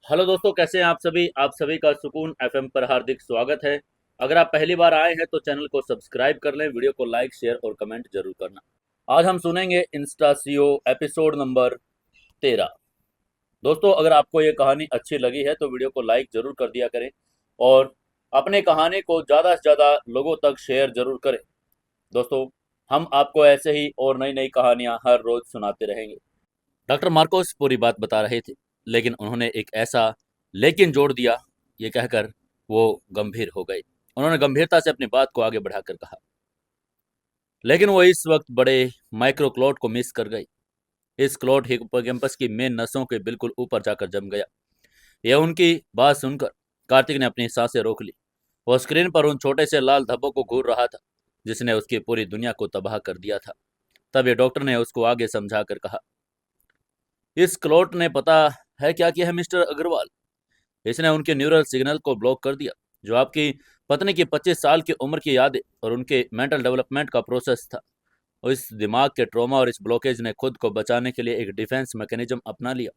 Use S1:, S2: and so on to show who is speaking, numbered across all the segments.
S1: Hello दोस्तों, कैसे हैं आप सभी का सुकून एफएम पर हार्दिक स्वागत है। अगर आप पहली बार आए हैं तो चैनल को सब्सक्राइब कर लें, वीडियो को लाइक शेयर और कमेंट जरूर करना। आज हम सुनेंगे इंस्टासीओ एपिसोड नंबर 13। दोस्तों, अगर आपको ये कहानी अच्छी लगी है तो वीडियो को लाइक जरूर कर दिया करें और अपने कहानी को ज़्यादा से ज़्यादा लोगों तक शेयर जरूर करें। दोस्तों, हम आपको ऐसे ही और नई नई कहानियां हर रोज सुनाते रहेंगे। डॉक्टर मार्कोस पूरी बात बता रहे थे, लेकिन उन्होंने एक ऐसा लेकिन जोड़ दिया। ये कहकर वो गंभीर हो गए। उन्होंने गंभीरता से अपनी बात को आगे बढ़ाकर कहा, लेकिन वो इस वक्त बड़े माइक्रोक्लोट को मिस कर गए। इस क्लोट हिप्पोकैम्पस की मेन नसों के बिल्कुल ऊपर जाकर जम गया। यह उनकी बात सुनकर कार्तिक ने अपनी सांसें रोक ली। वो स्क्रीन पर उन छोटे से लाल धब्बों को घूर रहा था जिसने उसकी पूरी दुनिया को तबाह कर दिया था। तब ये डॉक्टर ने उसको आगे समझा कर कहा, इस क्लोट ने पता है क्या किया है मिस्टर अग्रवाल? इसने उनके न्यूरल सिग्नल को ब्लॉक कर दिया, जो आपकी पत्नी की 25 साल की उम्र की यादें और उनके मेंटल डेवलपमेंट का प्रोसेस था। और इस दिमाग के ट्रॉमा और इस ब्लॉकेज ने खुद को बचाने के लिए एक डिफेंस मैकेनिज्म अपना लिया।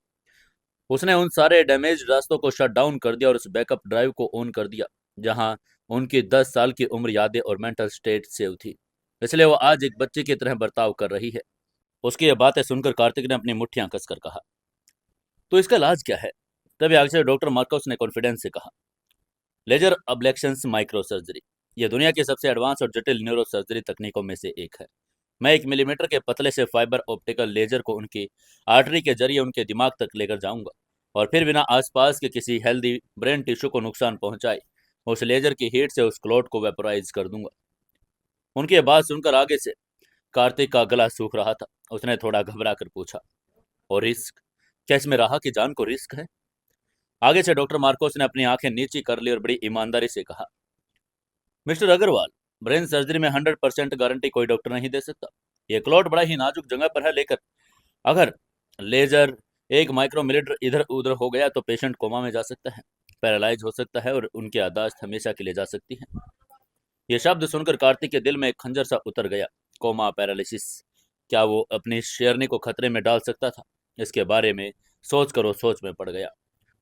S1: उसने उन सारे डैमेज रास्तों को शट डाउन कर दिया और उस बैकअप ड्राइव को ऑन कर दिया जहां उनकी 10 साल की उम्र यादें और मेंटल स्टेट सेव थी। इसलिए वो आज एक बच्चे की तरह बर्ताव कर रही है। उसकी ये बातें सुनकर कार्तिक ने अपनी मुट्ठियां कसकर कहा, तो इसका इलाज क्या है? तभी आगे से डॉक्टर मार्कोस ने कॉन्फिडेंस से कहा, लेजर अब्लेक्शंस माइक्रो सर्जरी। यह दुनिया की सबसे एडवांस और जटिल न्यूरो सर्जरी तकनीकों में से एक है। मैं 1 मिलीमीटर के पतले से फाइबर ऑप्टिकल लेजर को उनकी आर्टरी के जरिए उनके दिमाग तक लेकर जाऊंगा और फिर बिना आसपास के किसी हेल्दी ब्रेन टिश्यू को नुकसान पहुंचाए उस लेजर की हीट से उस क्लोट को वेपोराइज कर दूंगा। उनकी ये बात सुनकर आगे से कार्तिक का गला सूख रहा था। उसने थोड़ा घबरा कर पूछा, और रिस्क? क्या इसमें राह की जान को रिस्क है? आगे से डॉक्टर मार्कोस ने अपनी आंखें नीची कर ली और बड़ी ईमानदारी से कहा, मिस्टर अग्रवाल, ब्रेन सर्जरी में 100% गारंटी कोई डॉक्टर नहीं दे सकता। ये क्लॉट बड़ा ही नाजुक जगह पर है, लेकर अगर लेजर 1 माइक्रोमीटर इधर उधर हो गया तो पेशेंट कोमा में जा सकता है, पैरालाइज हो सकता है और उनकी यादाश्त हमेशा के लिए जा सकती है। ये शब्द सुनकर कार्तिक के दिल में एक खंजर सा उतर गया। कोमा, पैरालिसिस, क्या वो अपनी शेरनी को खतरे में डाल सकता था? इसके बारे में सोच कर वो सोच में पड़ गया।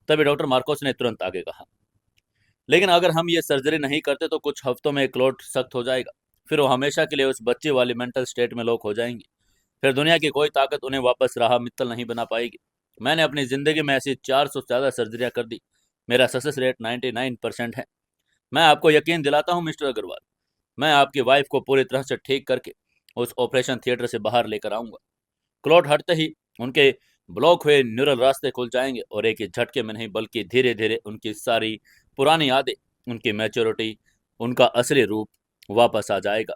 S1: तभी डॉक्टर मार्कोस ने तुरंत आगे कहा, लेकिन अगर हम ये सर्जरी नहीं करते तो कुछ हफ्तों में क्लोट सख्त हो जाएगा। फिर वो हमेशा के लिए उस बच्चे वाली मेंटल स्टेट में लॉक हो जाएंगे। फिर दुनिया की कोई ताकत उन्हें वापस राह मित्तल नहीं बना पाएगी। मैंने अपनी ज़िंदगी में ऐसी 400 से ज़्यादा सर्जरियां कर दी। मेरा सक्सेस रेट 99% है। मैं आपको यकीन दिलाता हूँ मिस्टर अग्रवाल, मैं आपकी वाइफ को पूरी तरह से ठीक करके उस ऑपरेशन थिएटर से बाहर लेकर आऊंगा। क्लॉट हटते ही उनके ब्लॉक हुए न्यूरल रास्ते खुल जाएंगे और एक ही झटके में नहीं बल्कि धीरे धीरे उनकी सारी पुरानी यादें, उनकी मैच्योरिटी, उनका असली रूप वापस आ जाएगा।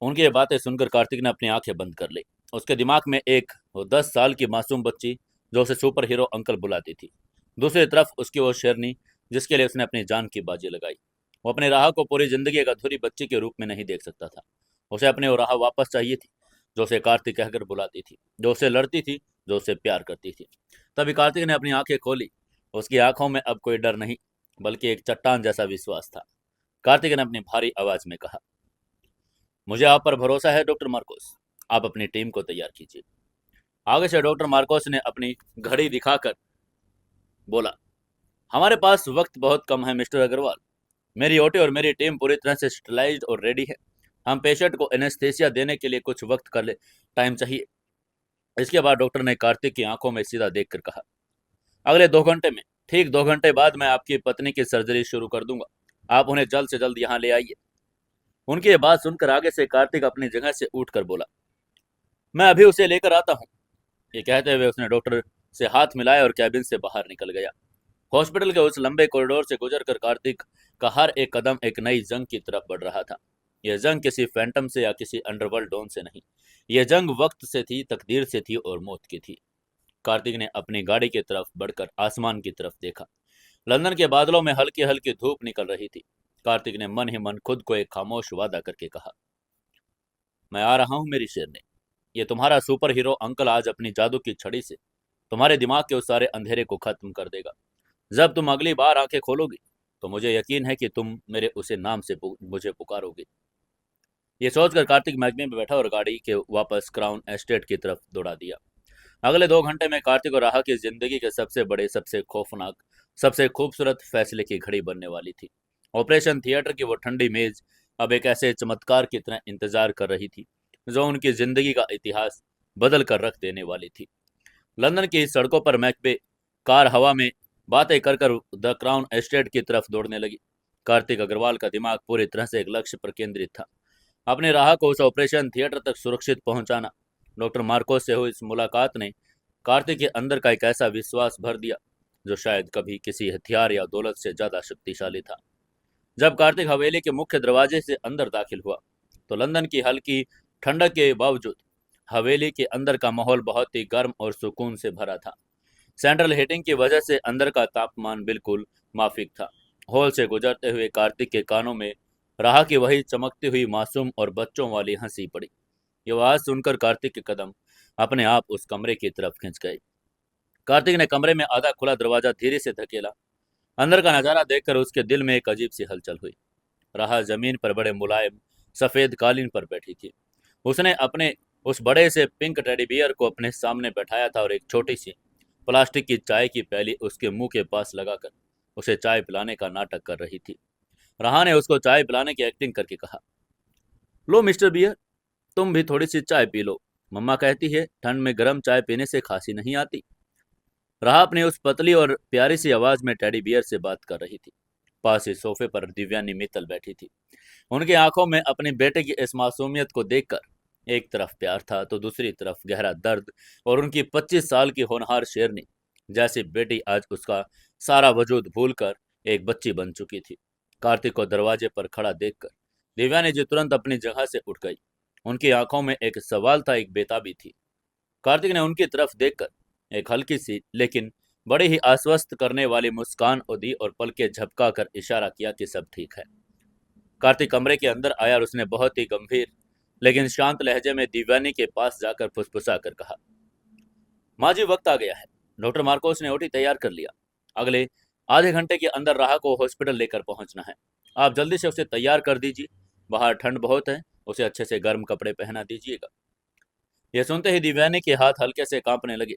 S1: उनकी ये बातें सुनकर कार्तिक ने अपनी आंखें बंद कर ली। उसके दिमाग में एक वो 10 साल की मासूम बच्ची जो उसे सुपर हीरो अंकल बुलाती थी, दूसरी तरफ उसकी वो शेरनी जिसके लिए उसने अपनी जान की बाजी लगाई। वो अपनी राह को पूरी जिंदगी एक अधूरी बच्ची के रूप में नहीं देख सकता था। उसे अपनी वो राह वापस चाहिए थी, जो उसे कार्तिक कहकर बुलाती थी, जो उसे लड़ती थी, जो उसे प्यार करती थी। तभी कार्तिक ने अपनी आंखें खोली। उसकी आंखों में अब कोई डर नहीं, बल्कि एक चट्टान जैसा विश्वास था। कार्तिक ने अपनी भारी आवाज में कहा, मुझे आप पर भरोसा है डॉक्टर मार्कोस। आप अपनी टीम को तैयार कीजिए। आगे से डॉक्टर मार्कोस ने अपनी घड़ी दिखाकर बोला, हमारे पास वक्त बहुत कम है मिस्टर अग्रवाल। मेरी ओटी और मेरी टीम पूरी तरह से स्टेलाइज्ड और रेडी है। हम पेशेंट को एनेस्थेसिया देने के लिए कुछ वक्त कर ले टाइम चाहिए। इसके बाद डॉक्टर ने कार्तिक की आंखों में सीधा देखकर कहा, अगले 2 घंटे में, ठीक 2 घंटे बाद मैं आपकी पत्नी की सर्जरी शुरू कर दूंगा। आप उन्हें जल्द से जल्द यहाँ ले आइए। उनकी ये बात सुनकर आगे से कार्तिक अपनी जगह से उठकर बोला, मैं अभी उसे लेकर आता हूँ। ये कहते हुए उसने डॉक्टर से हाथ मिलाया और कैबिन से बाहर निकल गया। हॉस्पिटल के उस लंबे कॉरिडोर से गुजरकर कार्तिक का हर एक कदम एक नई जंग की तरफ बढ़ रहा था। यह जंग किसी फैंटम से या किसी अंडरवर्ल्ड डॉन से नहीं, यह जंग वक्त से थी, तकदीर से थी और मौत की थी। कार्तिक ने अपनी गाड़ी की तरफ बढ़कर आसमान की तरफ देखा। लंदन के बादलों में हल्की हल्की धूप निकल रही थी। कार्तिक ने मन ही मन खुद को एक खामोश वादा करके कहा, मैं आ रहा हूं मेरी शेरनी। ये तुम्हारा सुपर हीरो अंकल आज अपनी जादू की छड़ी से तुम्हारे दिमाग के उस सारे अंधेरे को खत्म कर देगा। जब तुम अगली बार आंखें खोलोगी तो मुझे यकीन है कि तुम मेरे उसे नाम से मुझे पुकारोगे। ये सोचकर कार्तिक मैगनी में बैठा और गाड़ी के वापस क्राउन एस्टेट की तरफ दौड़ा दिया। अगले 2 घंटे में कार्तिक और राहा की जिंदगी के सबसे बड़े, सबसे खौफनाक, सबसे खूबसूरत फैसले की घड़ी बनने वाली थी। ऑपरेशन थिएटर की वो ठंडी मेज अब एक ऐसे चमत्कार की तरह इंतजार कर रही थी जो उनकी जिंदगी का इतिहास बदल कर रख देने वाली थी। लंदन की सड़कों पर मैकबे कार हवा में बातें कर कर द क्राउन एस्टेट की तरफ दौड़ने लगी। कार्तिक अग्रवाल का दिमाग पूरी तरह से एक लक्ष्य पर केंद्रित था, अपने राह को उस ऑपरेशन थिएटर तक सुरक्षित पहुंचाना। डॉक्टर मार्कोस से हुई इस मुलाकात ने कार्तिक के अंदर का एक ऐसा विश्वास भर दिया जो शायद कभी किसी हथियार या दौलत से ज्यादा शक्तिशाली था। जब कार्तिक हवेली के मुख्य दरवाजे से अंदर दाखिल हुआ तो लंदन की हल्की ठंडक के बावजूद हवेली के अंदर का माहौल बहुत ही गर्म और सुकून से भरा था। सेंट्रल हीटिंग की वजह से अंदर का तापमान बिल्कुल माफिक था। हॉल से गुजरते हुए कार्तिक के कानों में राह की वही चमकती हुई मासूम और बच्चों वाली हंसी पड़ी। ये आवाज सुनकर कार्तिक के कदम अपने आप उस कमरे की तरफ खिंच गए। कार्तिक ने कमरे में आधा खुला दरवाजा धीरे से धकेला। अंदर का नजारा देखकर उसके दिल में एक अजीब सी हलचल हुई। राह जमीन पर बड़े मुलायम सफेद कालीन पर बैठी थी। उसने अपने उस बड़े से पिंक टेडी बियर को अपने सामने बैठाया था और एक छोटी सी प्लास्टिक की चाय की प्याली उसके मुंह के पास लगाकर उसे चाय पिलाने का नाटक कर रही थी। राह ने उसको चाय पिलाने की एक्टिंग करके कहा, लो मिस्टर बियर, तुम भी थोड़ी सी चाय पी लो। मम्मा कहती है ठंड में गर्म चाय पीने से खांसी नहीं आती। राह अपनी उस पतली और प्यारी सी आवाज में टेडी बियर से बात कर रही थी। पास ही सोफे पर दिव्यानी मित्तल बैठी थी। उनकी आंखों में अपने बेटे की इस मासूमियत को देखकर एक तरफ प्यार था तो दूसरी तरफ गहरा दर्द, और उनकी 25 साल की होनहार शेरनी जैसी बेटी आज उसका सारा वजूद भूलकर एक बच्ची बन चुकी थी। कार्तिक को दरवाजे पर खड़ा देखकर दिव्यानी जी तुरंत अपनी जगह से उठ गई। उनकी आंखों में एक सवाल था, एक बेताबी थी। कार्तिक ने उनकी तरफ देखकर एक हल्की सी लेकिन बड़ी ही आश्वस्त करने वाली मुस्कान दी और पलके झपका कर इशारा किया कि सब ठीक है। कार्तिक कमरे के अंदर आया और उसने बहुत ही गंभीर लेकिन शांत लहजे में दिव्यानी के पास जाकर फुसफुसा कर कहा, माँ जी वक्त आ गया है। डॉक्टर मार्कोस ने ओटी तैयार कर लिया। अगले आधे घंटे के अंदर राह को हॉस्पिटल लेकर पहुंचना है। आप जल्दी से उसे तैयार कर दीजिए। बाहर ठंड बहुत है, उसे अच्छे से गर्म कपड़े पहना दीजिएगा। यह सुनते ही दिव्यानी के हाथ हल्के से कांपने लगे।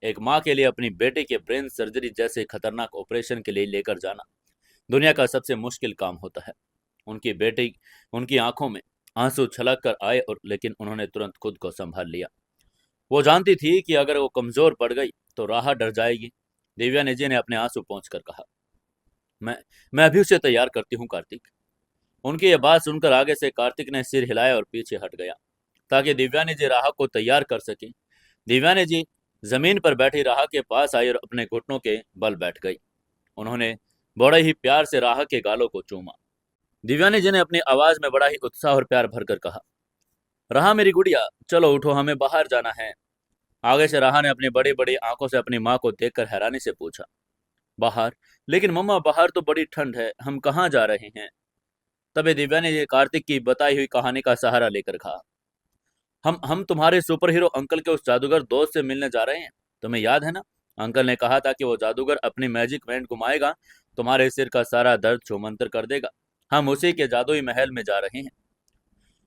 S1: एक माँ के लिए अपनी बेटे के ब्रेन सर्जरी जैसे खतरनाक ऑपरेशन के लिए लेकर जाना दुनिया का सबसे मुश्किल काम होता है। उनकी बेटी उनकी आंखों में आंसू छलक कर आए और लेकिन उन्होंने तुरंत खुद को संभाल लिया। वो जानती थी कि अगर वो कमजोर पड़ गई तो राह डर जाएगी। दिव्यानी जी ने अपने आंसू पोंछकर कहा, मैं मैं अभी उसे तैयार करती हूँ कार्तिक। उनकी यह बात सुनकर आगे से कार्तिक ने सिर हिलाया और पीछे हट गया ताकि दिव्यानी जी राह को तैयार कर सके। दिव्यानी जी जमीन पर बैठी राह के पास आई और अपने घुटनों के बल बैठ गई। उन्होंने बड़े ही प्यार से राह के गालों को चूमा। दिव्यानी जी ने अपनी आवाज में बड़ा ही उत्साह और प्यार भरकर कहा, राह मेरी गुड़िया, चलो उठो, हमें बाहर जाना है। आगे से राह ने अपनी बड़ी बड़ी आंखों से अपनी माँ को देखकर हैरानी से पूछा, बाहर? लेकिन मम्मा बाहर तो बड़ी ठंड है, हम कहाँ जा रहे हैं? तभी दिव्यानी जी कार्तिक की बताई हुई कहानी का सहारा लेकर कहा, हम तुम्हारे सुपर हीरो अंकल के उस जादूगर दोस्त से मिलने जा रहे हैं। तुम्हें याद है ना, अंकल ने कहा था कि वो जादूगर अपनी मैजिक बैंड घुमाएगा, तुम्हारे सिर का सारा दर्द छूमंतर कर देगा। हम उसी के जादुई महल में जा रहे हैं।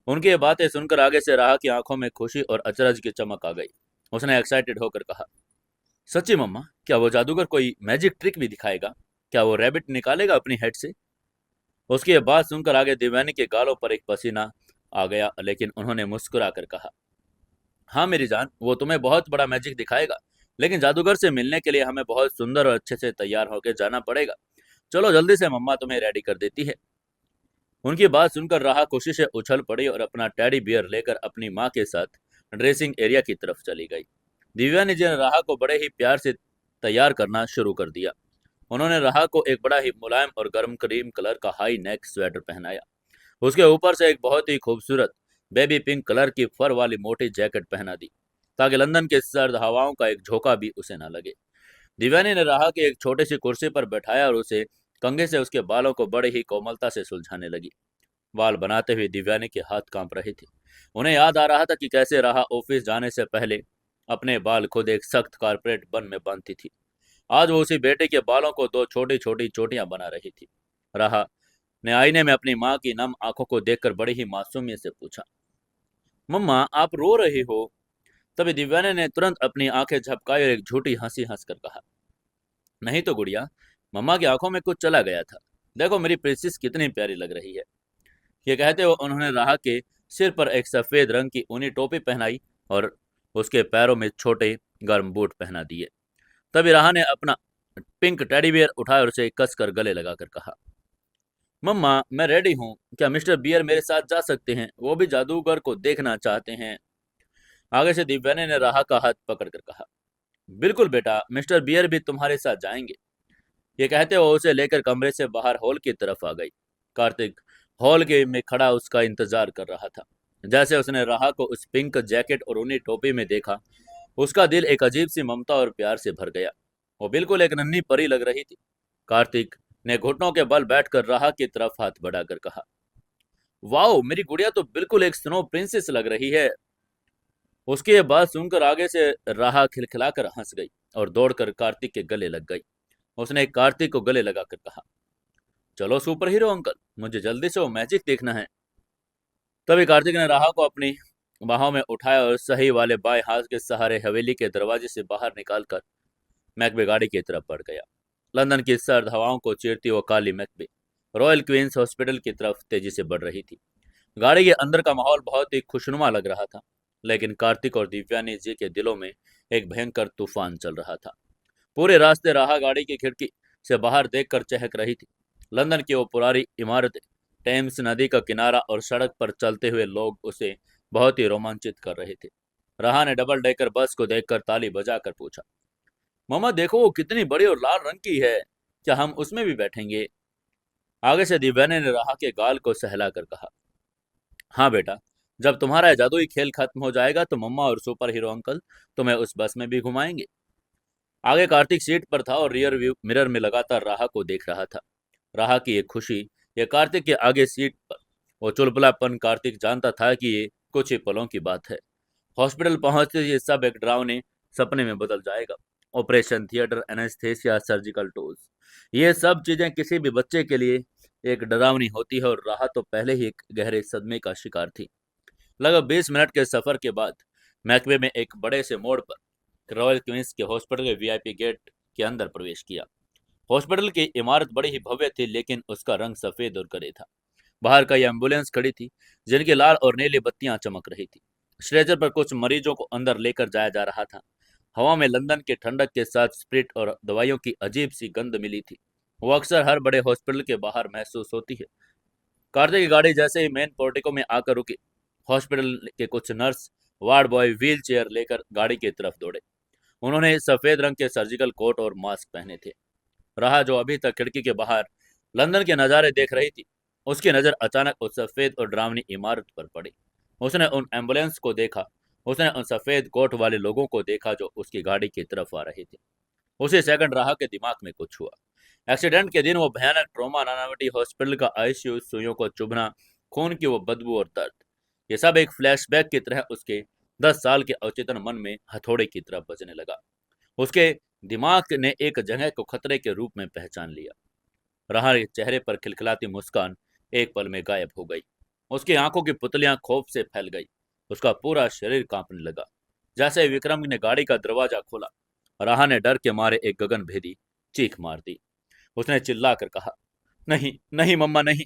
S1: उनकी ये बातें सुनकर आगे से राह की आंखों में खुशी और अचरज की चमक आ गई। उसने एक्साइटेड होकर कहा, सच्ची मम्मा, क्या वो जादूगर कोई मैजिक ट्रिक भी दिखाएगा? क्या वो रैबिट निकालेगा अपनी हेड से? उसकी ये बात सुनकर आगे दिव्यानी के गालों पर एक पसीना आ गया, लेकिन उन्होंने मुस्कुरा कर कहा, हाँ मेरी जान, वो तुम्हें बहुत बड़ा मैजिक दिखाएगा, लेकिन जादूगर से मिलने के लिए हमें बहुत सुंदर और अच्छे से तैयार होकर जाना पड़ेगा। चलो जल्दी से, मम्मा तुम्हें रेडी कर देती है। उनकी बात सुनकर राह खुशी से उछल पड़ी और अपना टेडी बियर लेकर अपनी माँ के साथ ड्रेसिंग एरिया की तरफ चली गई। दिव्यानी जी ने राह को बड़े ही प्यार से तैयार करना शुरू कर दिया। उन्होंने राह को एक बड़ा ही मुलायम और गर्म क्रीम कलर का हाई नेक स्वेटर पहनाया। उसके ऊपर से एक बहुत ही खूबसूरत बेबी पिंक कलर की फर वाली मोटी जैकेट पहना दी ताकि लंदन के सर्द हवाओं का एक झोंका भी उसे न लगे। दिव्यानी ने राह के एक छोटी सी कुर्सी पर बैठाया और उसे कंघे से उसके बालों को बड़ी ही कोमलता से सुलझाने लगी। बाल बनाते हुए दिव्यानी के हाथ कांप रहे थे। उन्हें याद आ रहा था कि कैसे राह ऑफिस जाने से पहले अपने बाल खुद एक सख्त कारपेट बन में बांधती थी। आज वो उसी बेटे के बालों को दो छोटी छोटी चोटियां बना रही थी। राह ने आईने में अपनी माँ की नम आंखों को देखकर बड़ी ही मासूमियत से पूछा, मम्मा आप रो रही हो? तभी दिव्यानी ने तुरंत अपनी आंखें झपकाई और एक झूठी हंसी हंसकर कहा, नहीं तो गुड़िया, मम्मा की आंखों में कुछ चला गया था। देखो मेरी प्रिंसेस कितनी प्यारी लग रही है। ये कहते हुए उन्होंने राहा के सिर पर एक सफेद रंग की ऊनी टोपी पहनाई और उसके पैरों में छोटे गर्म बूट पहना दिए। तभी राहा ने अपना पिंक टेडी बियर उठाया और उसे कसकर गले लगाकर कहा, मम्मा मैं रेडी हूँ, क्या मिस्टर बियर मेरे साथ जा सकते हैं? वो भी जादूगर को देखना चाहते हैं। आगे से दिव्यानी ने राहा का हाथ पकड़कर कहा, बिल्कुल बेटा, मिस्टर बियर भी तुम्हारे साथ जाएंगे। ये कहते हुए उसे लेकर कमरे से बाहर हॉल की तरफ आ गई। कार्तिक हॉल के में खड़ा उसका इंतजार कर रहा था। जैसे उसने राहा को उस पिंक जैकेट और ऊनी टोपी में देखा, उसका दिल एक अजीब सी ममता और प्यार से भर गया। वो बिल्कुल एक नन्ही परी लग रही थी। कार्तिक ने घुटनों के बल बैठकर राहा की तरफ हाथ बढ़ाकर कहा, वाओ, मेरी गुड़िया तो बिल्कुल एक स्नो प्रिंसेस लग रही है। उसकी ये बात सुनकर आगे से राहा खिलखिलाकर हंस गई और दौड़कर कार्तिक के गले लग गई। उसने कार्तिक को गले लगाकर कहा, चलो सुपर हीरो अंकल, मुझे जल्दी से वो मैजिक देखना है। तभी कार्तिक ने राहा को अपनी बाहों में उठाया और सही वाले बाएं हाथ के सहारे हवेली के दरवाजे से बाहर निकालकर मैकबे गाड़ी की तरफ बढ़ गया। लंदन की सर्द हवाओं को चीरती वो काली मैकबे रॉयल क्वींस हॉस्पिटल की तरफ तेजी से बढ़ रही थी। गाड़ी के अंदर का माहौल बहुत ही खुशनुमा लग रहा था, लेकिन कार्तिक और दिव्यानी जी के दिलों में एक भयंकर तूफान चल रहा था। पूरे रास्ते राहा गाड़ी की खिड़की से बाहर देखकर चहक रही थी। लंदन की वो पुरानी इमारतें, टेम्स नदी का किनारा और सड़क पर चलते हुए लोग उसे बहुत ही रोमांचित कर रहे थे। राहा ने डबल डेकर बस को देखकर ताली बजाकर पूछा, मम्मा देखो वो कितनी बड़ी और लाल रंग की है, क्या हम उसमें भी बैठेंगे? आगे से दिव्यानी ने राहा के गाल को सहलाकर कहा, हाँ बेटा, जब तुम्हारा जादुई खेल खत्म हो जाएगा तो मम्मा और सुपर हीरो अंकल तुम्हें उस बस में भी घुमाएंगे। आगे कार्तिक सीट पर था और रियर व्यू मिरर में लगातार राहा को देख रहा था। राहा की ये खुशी, ये कार्तिक के आगे सीट पर वो चुलबुलापन, कार्तिक जानता था कि ये कुछ ही पलों की बात है। हॉस्पिटल पहुंचते ही ये सब एक डरावने सपने में बदल जाएगा। Operation theatre, anaesthesia, surgical tools, ये सब चीजें किसी भी बच्चे के लिए एक डरावनी होती है और राहा तो पहले ही एक गहरे सदमे का शिकार थी। लगभग 20 मिनट के सफर के बाद मैकबे में एक बड़े से मोड़ पर रॉयल क्वींस के हॉस्पिटल के वीआईपी गेट के अंदर प्रवेश किया। हॉस्पिटल की इमारत बड़ी ही भव्य थी, लेकिन उसका रंग सफेद और ग्रे था। बाहर कई एम्बुलेंस खड़ी थी, जिनकी लाल और नीली बत्तियां चमक रही थी। स्ट्रेचर पर कुछ मरीजों को अंदर लेकर जाया जा रहा था। हवा में लंदन के ठंडक के साथ स्प्रिट और दवाइयों की अजीब सी गंध मिली थी। वो अक्सर हर बड़े हॉस्पिटल के बाहर महसूस होती है। कार्तिक की गाड़ी जैसे ही मेन पोर्टिको में आकर रुकी, हॉस्पिटल के कुछ nurse, ward boy wheel chair लेकर गाड़ी की तरफ दौड़े। उन्होंने सफेद रंग के सर्जिकल कोट और मास्क पहने थे। राहा, जो अभी तक खिड़की के बाहर लंदन के नज़ारे देख रही थी, उसकी नज़र अचानक उस सफेद और डरावनी इमारत पर पड़ी। उसने उन एम्बुलेंस को देखा, उसने उन सफेद कोट वाले लोगों को देखा जो उसकी गाड़ी की तरफ आ रहे थे। उसी सेकंड राहा के दिमाग में कुछ हुआ। एक्सीडेंट के दिन वो भयानक ट्रॉमा, नानावटी हॉस्पिटल का आईसीयू, सुइयों को चुभना, खून की वो बदबू और दर्द, ये सब एक फ्लैशबैक की तरह उसके 10 साल के अचेतन मन में हथौड़े की तरह बजने लगा। उसके दिमाग ने एक जगह को खतरे के रूप में पहचान लिया। राहा के चेहरे पर खिलखिलाती मुस्कान एक पल में गायब हो गई। उसकी आंखों की पुतलियां खौफ से फैल गई। उसका पूरा शरीर कांपने लगा। जैसे ही विक्रम ने गाड़ी का दरवाजा खोला, राहा ने डर के मारे एक गगनभेदी चीख मार दी। उसने चिल्लाकर कहा, नहीं नहीं मम्मा नहीं।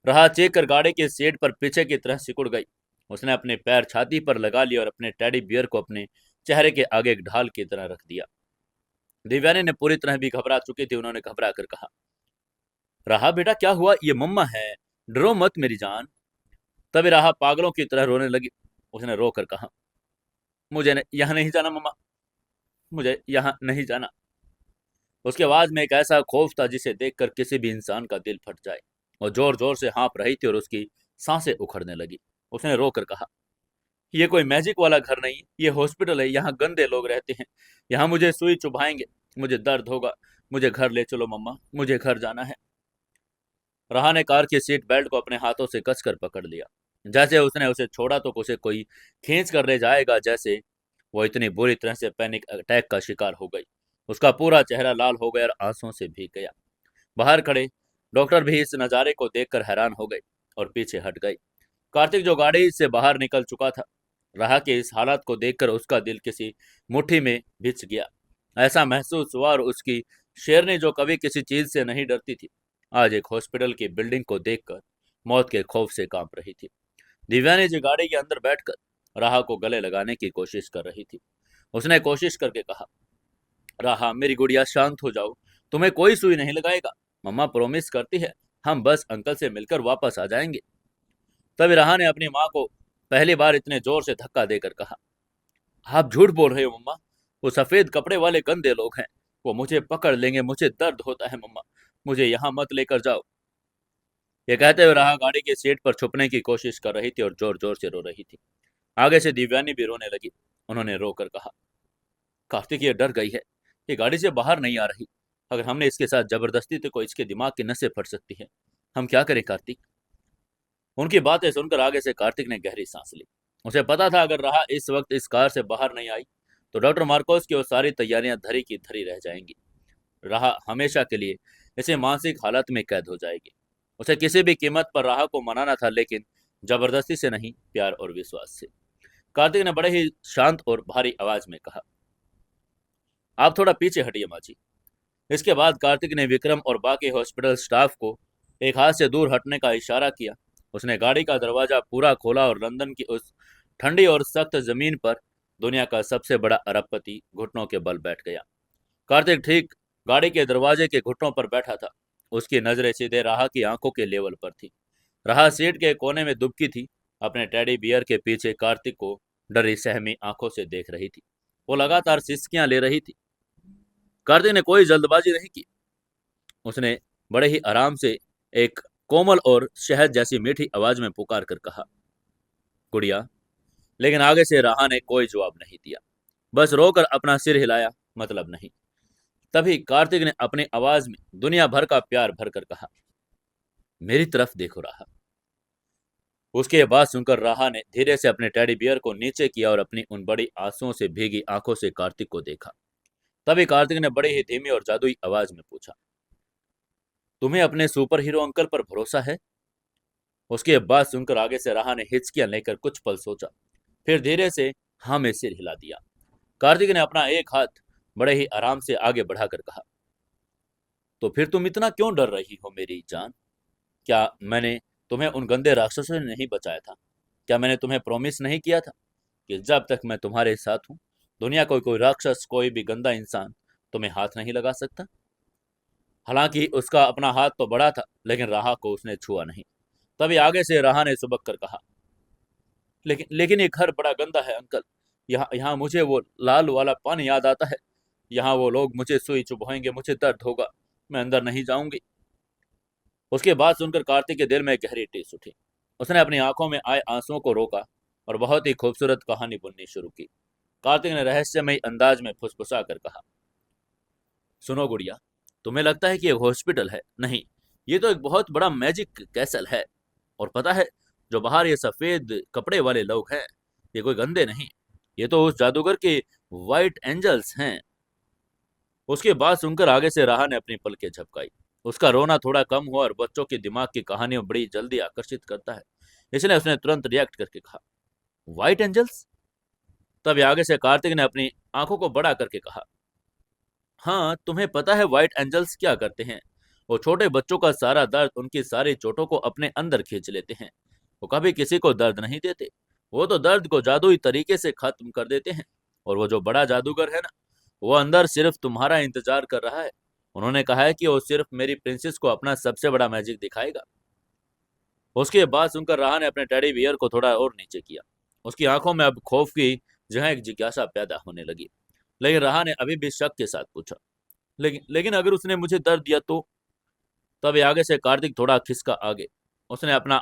S1: राहा चीख कर गाड़ी की सीट पर पीछे की तरह सिकुड़ गई। उसने अपने पैर छाती पर लगा लिए और अपने टेडी बियर को अपने चेहरे के आगे एक ढाल की तरह रख दिया। दिव्यानी ने पूरी तरह भी घबरा चुकी थी। उन्होंने घबरा कर कहा, राहा बेटा क्या हुआ? ये मम्मा है, डरो मत मेरी जान। तभी राहा पागलों की तरह रोने लगी। उसने रो कर कहा, मुझे यहाँ नहीं जाना मम्मा, मुझे यहाँ नहीं जाना। उसकी आवाज में एक ऐसा खौफ था जिसे देखकर किसी भी इंसान का दिल फट जाए। वो जोर जोर से हाँफ रही थी और उसकी सांसें उखड़ने लगी। उसने रो कर कहा, ये कोई मैजिक वाला घर नहीं, ये हॉस्पिटल है, यहाँ गंदे लोग रहते हैं, यहाँ मुझे सुई चुभाएंगे, मुझे दर्द होगा, मुझे घर ले चलो मम्मा, मुझे घर जाना है। राहा ने कार की सीट बेल्ट को अपने हाथों से कसकर पकड़ लिया। जैसे उसने उसे छोड़ा तो उसे कोई खींच कर ले जाएगा। जैसे वो इतनी बुरी तरह से पैनिक अटैक का शिकार हो गई। उसका पूरा चेहरा लाल हो गया और आंसुओं से भीग गया। बाहर खड़े डॉक्टर भी इस नज़ारे को देखकर हैरान हो गए और पीछे हट गए। कार्तिक, जो गाड़ी से बाहर निकल चुका था, राहा के इस हालात को देखकर उसका दिल किसी मुट्ठी में भिंच गया। ऐसा महसूस हुआ और उसकी शेरनी, जो कभी किसी चीज से नहीं डरती थी, आज एक हॉस्पिटल की बिल्डिंग को देखकर मौत के खौफ से कांप रही थी। दिव्यानी जी गाड़ी के अंदर बैठकर राहा को गले लगाने की कोशिश कर रही थी। उसने कोशिश करके कहा, राहा मेरी गुड़िया शांत हो जाओ, तुम्हें कोई सुई नहीं लगाएगा। मम्मा प्रॉमिस करती है, हम बस अंकल से मिलकर वापस आ जाएंगे। तभी राहा ने अपनी माँ को पहली बार इतने जोर से धक्का देकर कहा, आप झूठ बोल रहे हो मम्मा, वो सफेद कपड़े वाले गंदे लोग हैं, वो मुझे पकड़ लेंगे, मुझे दर्द होता है मम्मा, मुझे यहाँ मत लेकर जाओ। ये कहते हुए राहा गाड़ी की सीट पर छुपने की कोशिश कर रही थी और जोर जोर से रो रही थी। आगे से दिव्यानी भी रोने लगी। उन्होंने रोकर कहा, कार्तिक ये डर गई है, ये गाड़ी से बाहर नहीं आ रही। अगर हमने इसके साथ जबरदस्ती तो इसके दिमाग की नसें फट सकती है। हम क्या करें कार्तिक? उनकी बातें सुनकर आगे से कार्तिक ने गहरी सांस ली। उसे पता था अगर राहा इस वक्त इस कार से बाहर नहीं आई तो डॉक्टर मार्कोस की वो सारी तैयारियां धरी की धरी रह जाएंगी। राहा हमेशा के लिए इसे मानसिक हालत में कैद हो जाएगी। उसे किसी भी कीमत पर राहा को मनाना था, लेकिन जबरदस्ती से नहीं, प्यार और विश्वास से। कार्तिक ने बड़े ही शांत और भारी आवाज में कहा, आप थोड़ा पीछे हटिए माँ जी। इसके बाद कार्तिक ने विक्रम और बाकी हॉस्पिटल स्टाफ को एक हाथ से दूर हटने का इशारा किया। उसने गाड़ी का दरवाजा पूरा खोला और लंदन की उस ठंडी और सख्त जमीन पर दुनिया का सबसे बड़ा अरबपति घुटनों के बल बैठ गया। कार्तिक ठीक गाड़ी के दरवाजे के घुटनों पर बैठा था। उसकी नजरें सीधे राहा की आंखों के लेवल पर थी। राहा सीट के कोने में दुबकी थी, अपने टेडी बियर के पीछे कार्तिक को डरी सहमी आंखों से देख रही थी। वो लगातार सिसकियां ले रही थी। कार्तिक ने कोई जल्दबाजी नहीं की। उसने बड़े ही आराम से एक कोमल और शहद जैसी मीठी आवाज में पुकार कर कहा, गुड़िया। लेकिन आगे से राहा ने कोई जवाब नहीं दिया, बस रोकर अपना सिर हिलाया, मतलब नहीं। तभी कार्तिक ने अपनी आवाज में दुनिया भर का प्यार भरकर कहा, मेरी तरफ देखो राहा। उसके बाद सुनकर राहा ने धीरे से अपने टेडी बियर को नीचे किया और अपनी उन बड़ी आंसुओं से भीगी आंखों से कार्तिक को देखा। तभी कार्तिक ने बड़ी ही धीमी और जादुई आवाज में पूछा, तुम्हें अपने सुपर हीरो अंकल पर भरोसा है? उसके बाद सुनकर आगे से राहा ने हिचकियां लेकर कुछ पल सोचा, फिर धीरे से हाँ में सिर हिला दिया। कार्तिक ने अपना एक हाथ बड़े ही आराम से आगे बढ़ाकर कहा, तो फिर तुम इतना क्यों डर रही हो मेरी जान? क्या मैंने तुम्हें उन गंदे राक्षसों से नहीं बचाया था? क्या मैंने तुम्हें प्रॉमिस नहीं किया था कि जब तक मैं तुम्हारे साथ हूं, दुनिया कोई कोई राक्षस, कोई भी गंदा इंसान तुम्हें हाथ नहीं लगा सकता? हालांकि उसका अपना हाथ तो बड़ा था, लेकिन राहा को उसने छुआ नहीं। तभी आगे से राहा ने सुबक कर कहा, लेकिन ये घर बड़ा गंदा है अंकल। यहाँ यहाँ मुझे वो लाल वाला पानी याद आता है। यहाँ वो लोग मुझे सुई चुभाएंगे, मुझे दर्द होगा, मैं अंदर नहीं जाऊंगी। उसके बाद सुनकर कार्तिक के दिल में गहरी टीस उठी। उसने अपनी आंखों में आए आंसुओं को रोका और बहुत ही खूबसूरत कहानी बुननी शुरू की। कार्तिक ने रहस्यमयी अंदाज में फुसफुसा कर कहा, सुनो गुड़िया, तुम्हें लगता है कि ये हॉस्पिटल है? नहीं, ये तो एक बहुत बड़ा मैजिक कैसल है। और पता है, जो बाहर ये सफेद कपड़े वाले लोग हैं, ये कोई गंदे नहीं, ये तो उस जादूगर के व्हाइट एंजल्स हैं। उसके बाद सुनकर आगे से राहा ने अपनी पलकें झपकाई। उसका रोना थोड़ा कम हुआ और बच्चों के दिमाग की कहानियों बड़ी जल्दी आकर्षित करता है, इसलिए उसने तुरंत रिएक्ट करके कहा, व्हाइट एंजल्स? तभी आगे से कार्तिक ने अपनी आंखों को बड़ा करके कहा, हाँ, तुम्हें पता है व्हाइट एंजल्स क्या करते हैं? वो छोटे बच्चों का सारा दर्द, उनकी सारी चोटों को अपने अंदर खींच लेते हैं। वो कभी किसी को दर्द नहीं देते, वो तो दर्द को जादुई तरीके से खत्म कर देते हैं। और वो जो बड़ा जादूगर है ना, वो अंदर सिर्फ तुम्हारा इंतजार कर रहा है। उन्होंने कहा है कि वो सिर्फ मेरी प्रिंसेस को अपना सबसे बड़ा मैजिक दिखाएगा। उसके बाद सुनकर राहा ने अपने टेडी बियर को थोड़ा और नीचे किया। उसकी आंखों में अब खौफ की जगह एक जिज्ञासा पैदा होने लगी। लेकिन राहा ने अभी भी शक के साथ पूछा, लेकिन अगर उसने मुझे दर्द दिया तो? तभी आगे से कार्तिक थोड़ा खिसका आगे। उसने अपना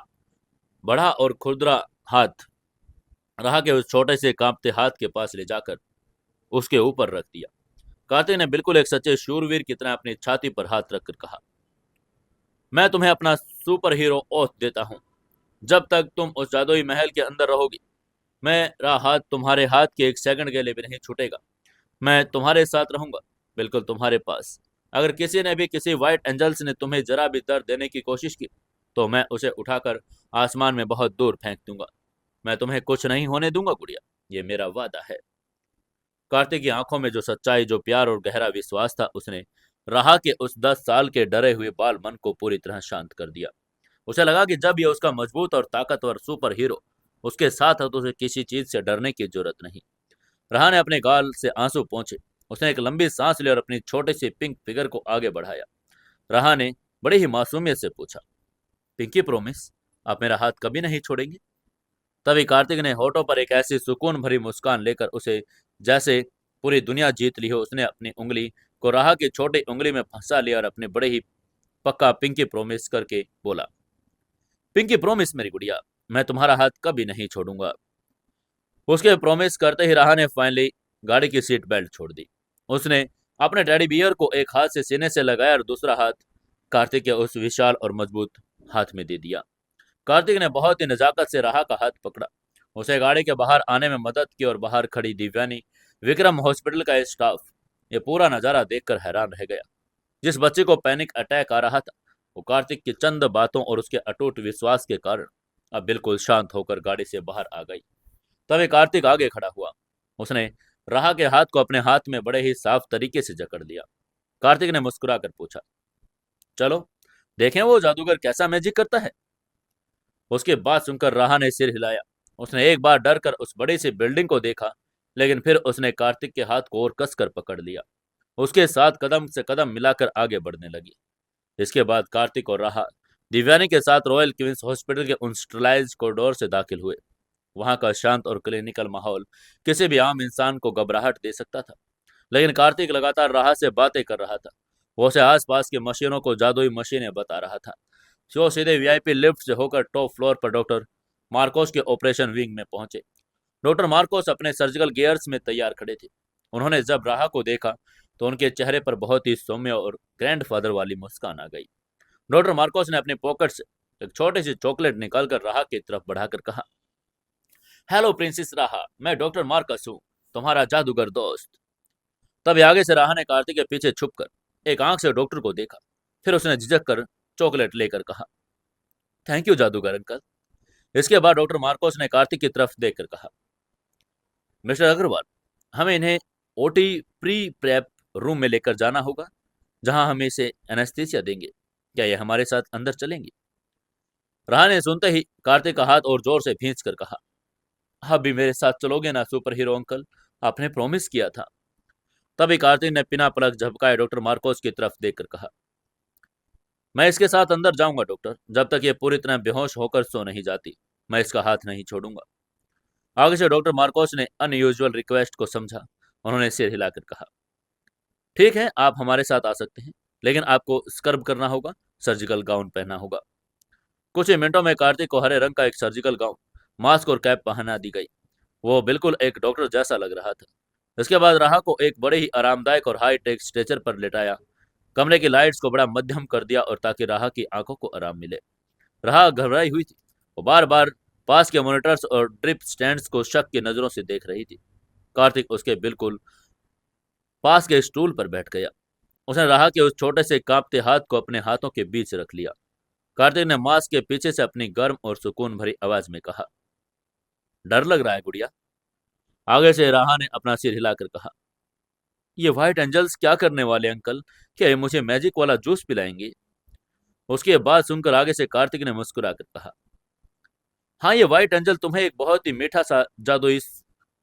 S1: बड़ा और खुरदरा हाथ राहा के उस छोटे से कांपते हाथ के पास ले जाकर उसके ऊपर रख दिया। कार्तिक ने बिल्कुल एक सच्चे शूरवीर की तरह अपनी छाती पर हाथ रखकर कहा, मैं तुम्हें अपना सुपर हीरो ओथ देता हूं। जब तक तुम उस जादुई महल के अंदर रहोगी, मेरा हाथ तुम्हारे हाथ के एक सेकंड के लिए भी नहीं छूटेगा। मैं तुम्हारे साथ रहूंगा, बिल्कुल तुम्हारे पास। अगर किसी ने भी, किसी व्हाइट एंजल्स ने तुम्हें जरा भी दर्द देने की कोशिश की, तो मैं उसे उठाकर आसमान में बहुत दूर फेंक दूंगा। मैं तुम्हें कुछ नहीं होने दूंगा गुड़िया, ये मेरा वादा है। कार्तिक की आंखों में जो सच्चाई, जो प्यार और गहरा विश्वास था, उसने राहा के उस 10 साल के डरे हुए बाल मन को पूरी तरह शांत कर दिया। उसे लगा कि जब ये उसका मजबूत और ताकतवर सुपर हीरो उसके साथ है तो उसे किसी चीज से डरने की जरूरत नहीं। राहा ने अपने गाल से आंसू पोंछे। उसने एक लंबी सांस ली और अपनी छोटी सी पिंक फिगर को आगे बढ़ाया। राहा ने बड़ी ही मासूमियत से पूछा, पिंकी प्रॉमिस, आप मेरा हाथ कभी नहीं छोड़ेंगे? तभी कार्तिक ने होठों पर एक ऐसी सुकून भरी मुस्कान लेकर उसे जैसे पूरी दुनिया जीत ली हो, उसने अपनी उंगली को राहा की छोटी उंगली में फंसा लिया और अपने बड़े ही पक्का पिंकी प्रोमिस करके बोला, पिंकी प्रोमिस मेरी गुड़िया, मैं तुम्हारा हाथ कभी नहीं छोड़ूंगा। उसके प्रोमिस करते ही राहा ने फाइनली गाड़ी की सीट बेल्ट छोड़ दी। उसने अपने टेडी बियर को एक हाथ से सीने से लगाया और दूसरा हाथ कार्तिक के उस विशाल और मजबूत हाथ में दे दिया। कार्तिक ने बहुत ही नजाकत से राहा का हाथ पकड़ा, उसे गाड़ी के बाहर आने में मदद की और बाहर खड़ी दिव्यानी, विक्रम हॉस्पिटल का स्टाफ ये पूरा नजारा देखकर हैरान रह गया। जिस बच्चे को पैनिक अटैक आ रहा था, वो कार्तिक की चंद बातों और उसके अटूट विश्वास के कारण अब बिल्कुल शांत होकर गाड़ी से बाहर आ गई। तभी कार्तिक आगे खड़ा हुआ। उसने राहा के हाथ को अपने हाथ में बड़े ही साफ तरीके से जकड़ लिया। कार्तिक ने मुस्कुराकर पूछा, चलो देखें वो जादूगर कैसा मैजिक करता है। उसकी बात सुनकर राहा ने सिर हिलाया। उसने एक बार डर कर उस बड़ी सी बिल्डिंग को देखा, लेकिन फिर उसने कार्तिक के हाथ को और कसकर पकड़ लिया। उसके साथ कदम से कदम मिलाकर आगे बढ़ने लगी। इसके बाद कार्तिक और राहा दिव्यानी के साथ रॉयल क्वींस हॉस्पिटल के उन स्टरलाइज्ड कॉरिडोर से दाखिल हुए। वहां का शांत और क्लिनिकल माहौल किसी भी आम इंसान को घबराहट दे सकता था, लेकिन कार्तिक लगातार राहा से बातें कर रहा था। वो उसे आसपास की मशीनों को जादुई मशीनें बता रहा था। जो सीधे वीआईपी लिफ्ट से होकर टॉप फ्लोर पर डॉक्टर मार्कोस के ऑपरेशन विंग में पहुंचे। डॉक्टर मार्कोस अपने सर्जिकल गियर्स में तैयार खड़े थे। उन्होंने जब राहा को देखा तो उनके चेहरे पर बहुत ही सौम्य और ग्रैंडफादर वाली मुस्कान आ गई। डॉक्टर मार्कोस ने अपने पॉकेट से एक छोटी सी चॉकलेट निकालकर राहा की तरफ बढ़ाकर कहा, हेलो प्रिंसेस राहा, मैं डॉक्टर मार्कस हूँ, तुम्हारा जादूगर दोस्त। तभी आगे से राहा ने कार्तिक के पीछे छुपकर एक आंख से डॉक्टर को देखा। फिर उसने झिझक कर चॉकलेट लेकर कहा, थैंक यू जादूगर अंकल। इसके बाद डॉक्टर मार्कोस ने कार्तिक की तरफ देखकर कहा, मिस्टर अग्रवाल, हमें इन्हें ओटी प्री प्रेप रूम में लेकर जाना होगा, जहां हम इसे एनेस्थीसिया देंगे। क्या ये हमारे साथ अंदर चलेंगे? राहा ने सुनते ही कार्तिक का हाथ और जोर से भींच कर कहा, आप भी मेरे साथ चलोगे ना सुपर हीरो अंकल, आपने प्रॉमिस किया था। तभी कार्तिक ने बिना पलक झपकाए डॉक्टर मार्कोस की तरफ देखकर कहा, मैं इसके साथ अंदर जाऊंगा डॉक्टर, जब तक ये पूरी तरह बेहोश होकर सो नहीं जाती। मैं इसका हाथ नहीं छोड़ूंगा। आगे से डॉक्टर मार्कोस ने अनयूजुअल रिक्वेस्ट को समझा। उन्होंने सिर हिलाकर कहा, ठीक है, आप हमारे साथ आ सकते हैं, लेकिन आपको स्क्रब करना होगा, सर्जिकल गाउन पहनना होगा। कुछ ही मिनटों में कार्तिक को हरे रंग का एक सर्जिकल गाउन, मास्क और कैप पहना दी गई। वो बिल्कुल एक डॉक्टर जैसा लग रहा था। इसके बाद राहा को एक बड़े ही आरामदायक और हाई टेक स्ट्रेचर पर लेटाया। कमरे की लाइट्स को बड़ा मध्यम कर दिया और ताकि राहा की आंखों को आराम मिले। राहा घबराई हुई थी। वो बार बार पास के मॉनिटर्स और ड्रिप स्टैंड्स को शक की नजरों से देख रही थी। कार्तिक उसके बिल्कुल पास के स्टूल पर बैठ गया। उसने राहा के उस छोटे से कांपते हाथ को अपने हाथों के बीच रख लिया। कार्तिक ने मास्क के पीछे से अपनी गर्म और सुकून भरी आवाज में कहा, डर लग रहा है गुड़िया? आगे से राहा ने अपना सिर हिलाकर कहा, ये व्हाइट एंजल्स क्या करने वाले अंकल? क्या ये मुझे मैजिक वाला जूस पिलाएंगे? उसके बाद सुनकर आगे से कार्तिक ने मुस्कुराकर कहा, हाँ, ये व्हाइट एंजल तुम्हें एक बहुत ही मीठा सा जादुई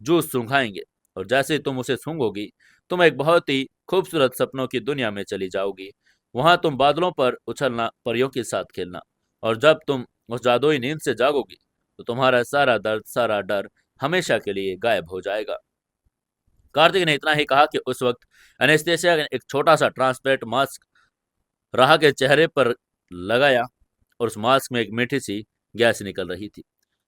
S1: जूस सुंघाएंगे, और जैसे ही तुम उसे सूंघोगी, तुम एक बहुत ही खूबसूरत सपनों की दुनिया में चली जाओगी। वहां तुम बादलों पर उछलना, परियों के साथ खेलना, और जब तुम उस जादुई नींद से जागोगी तो तुम्हारा सारा दर्द, सारा डर हमेशा के लिए गायब हो जाएगा। कार्तिक ने इतना ही कहा कि उस वक्त एनेस्थेसिया ने एक छोटा सा ट्रांसपेरेंट मास्क राहा के चेहरे पर लगाया और उस मास्क में एक मीठी सी गैस निकल रही थी।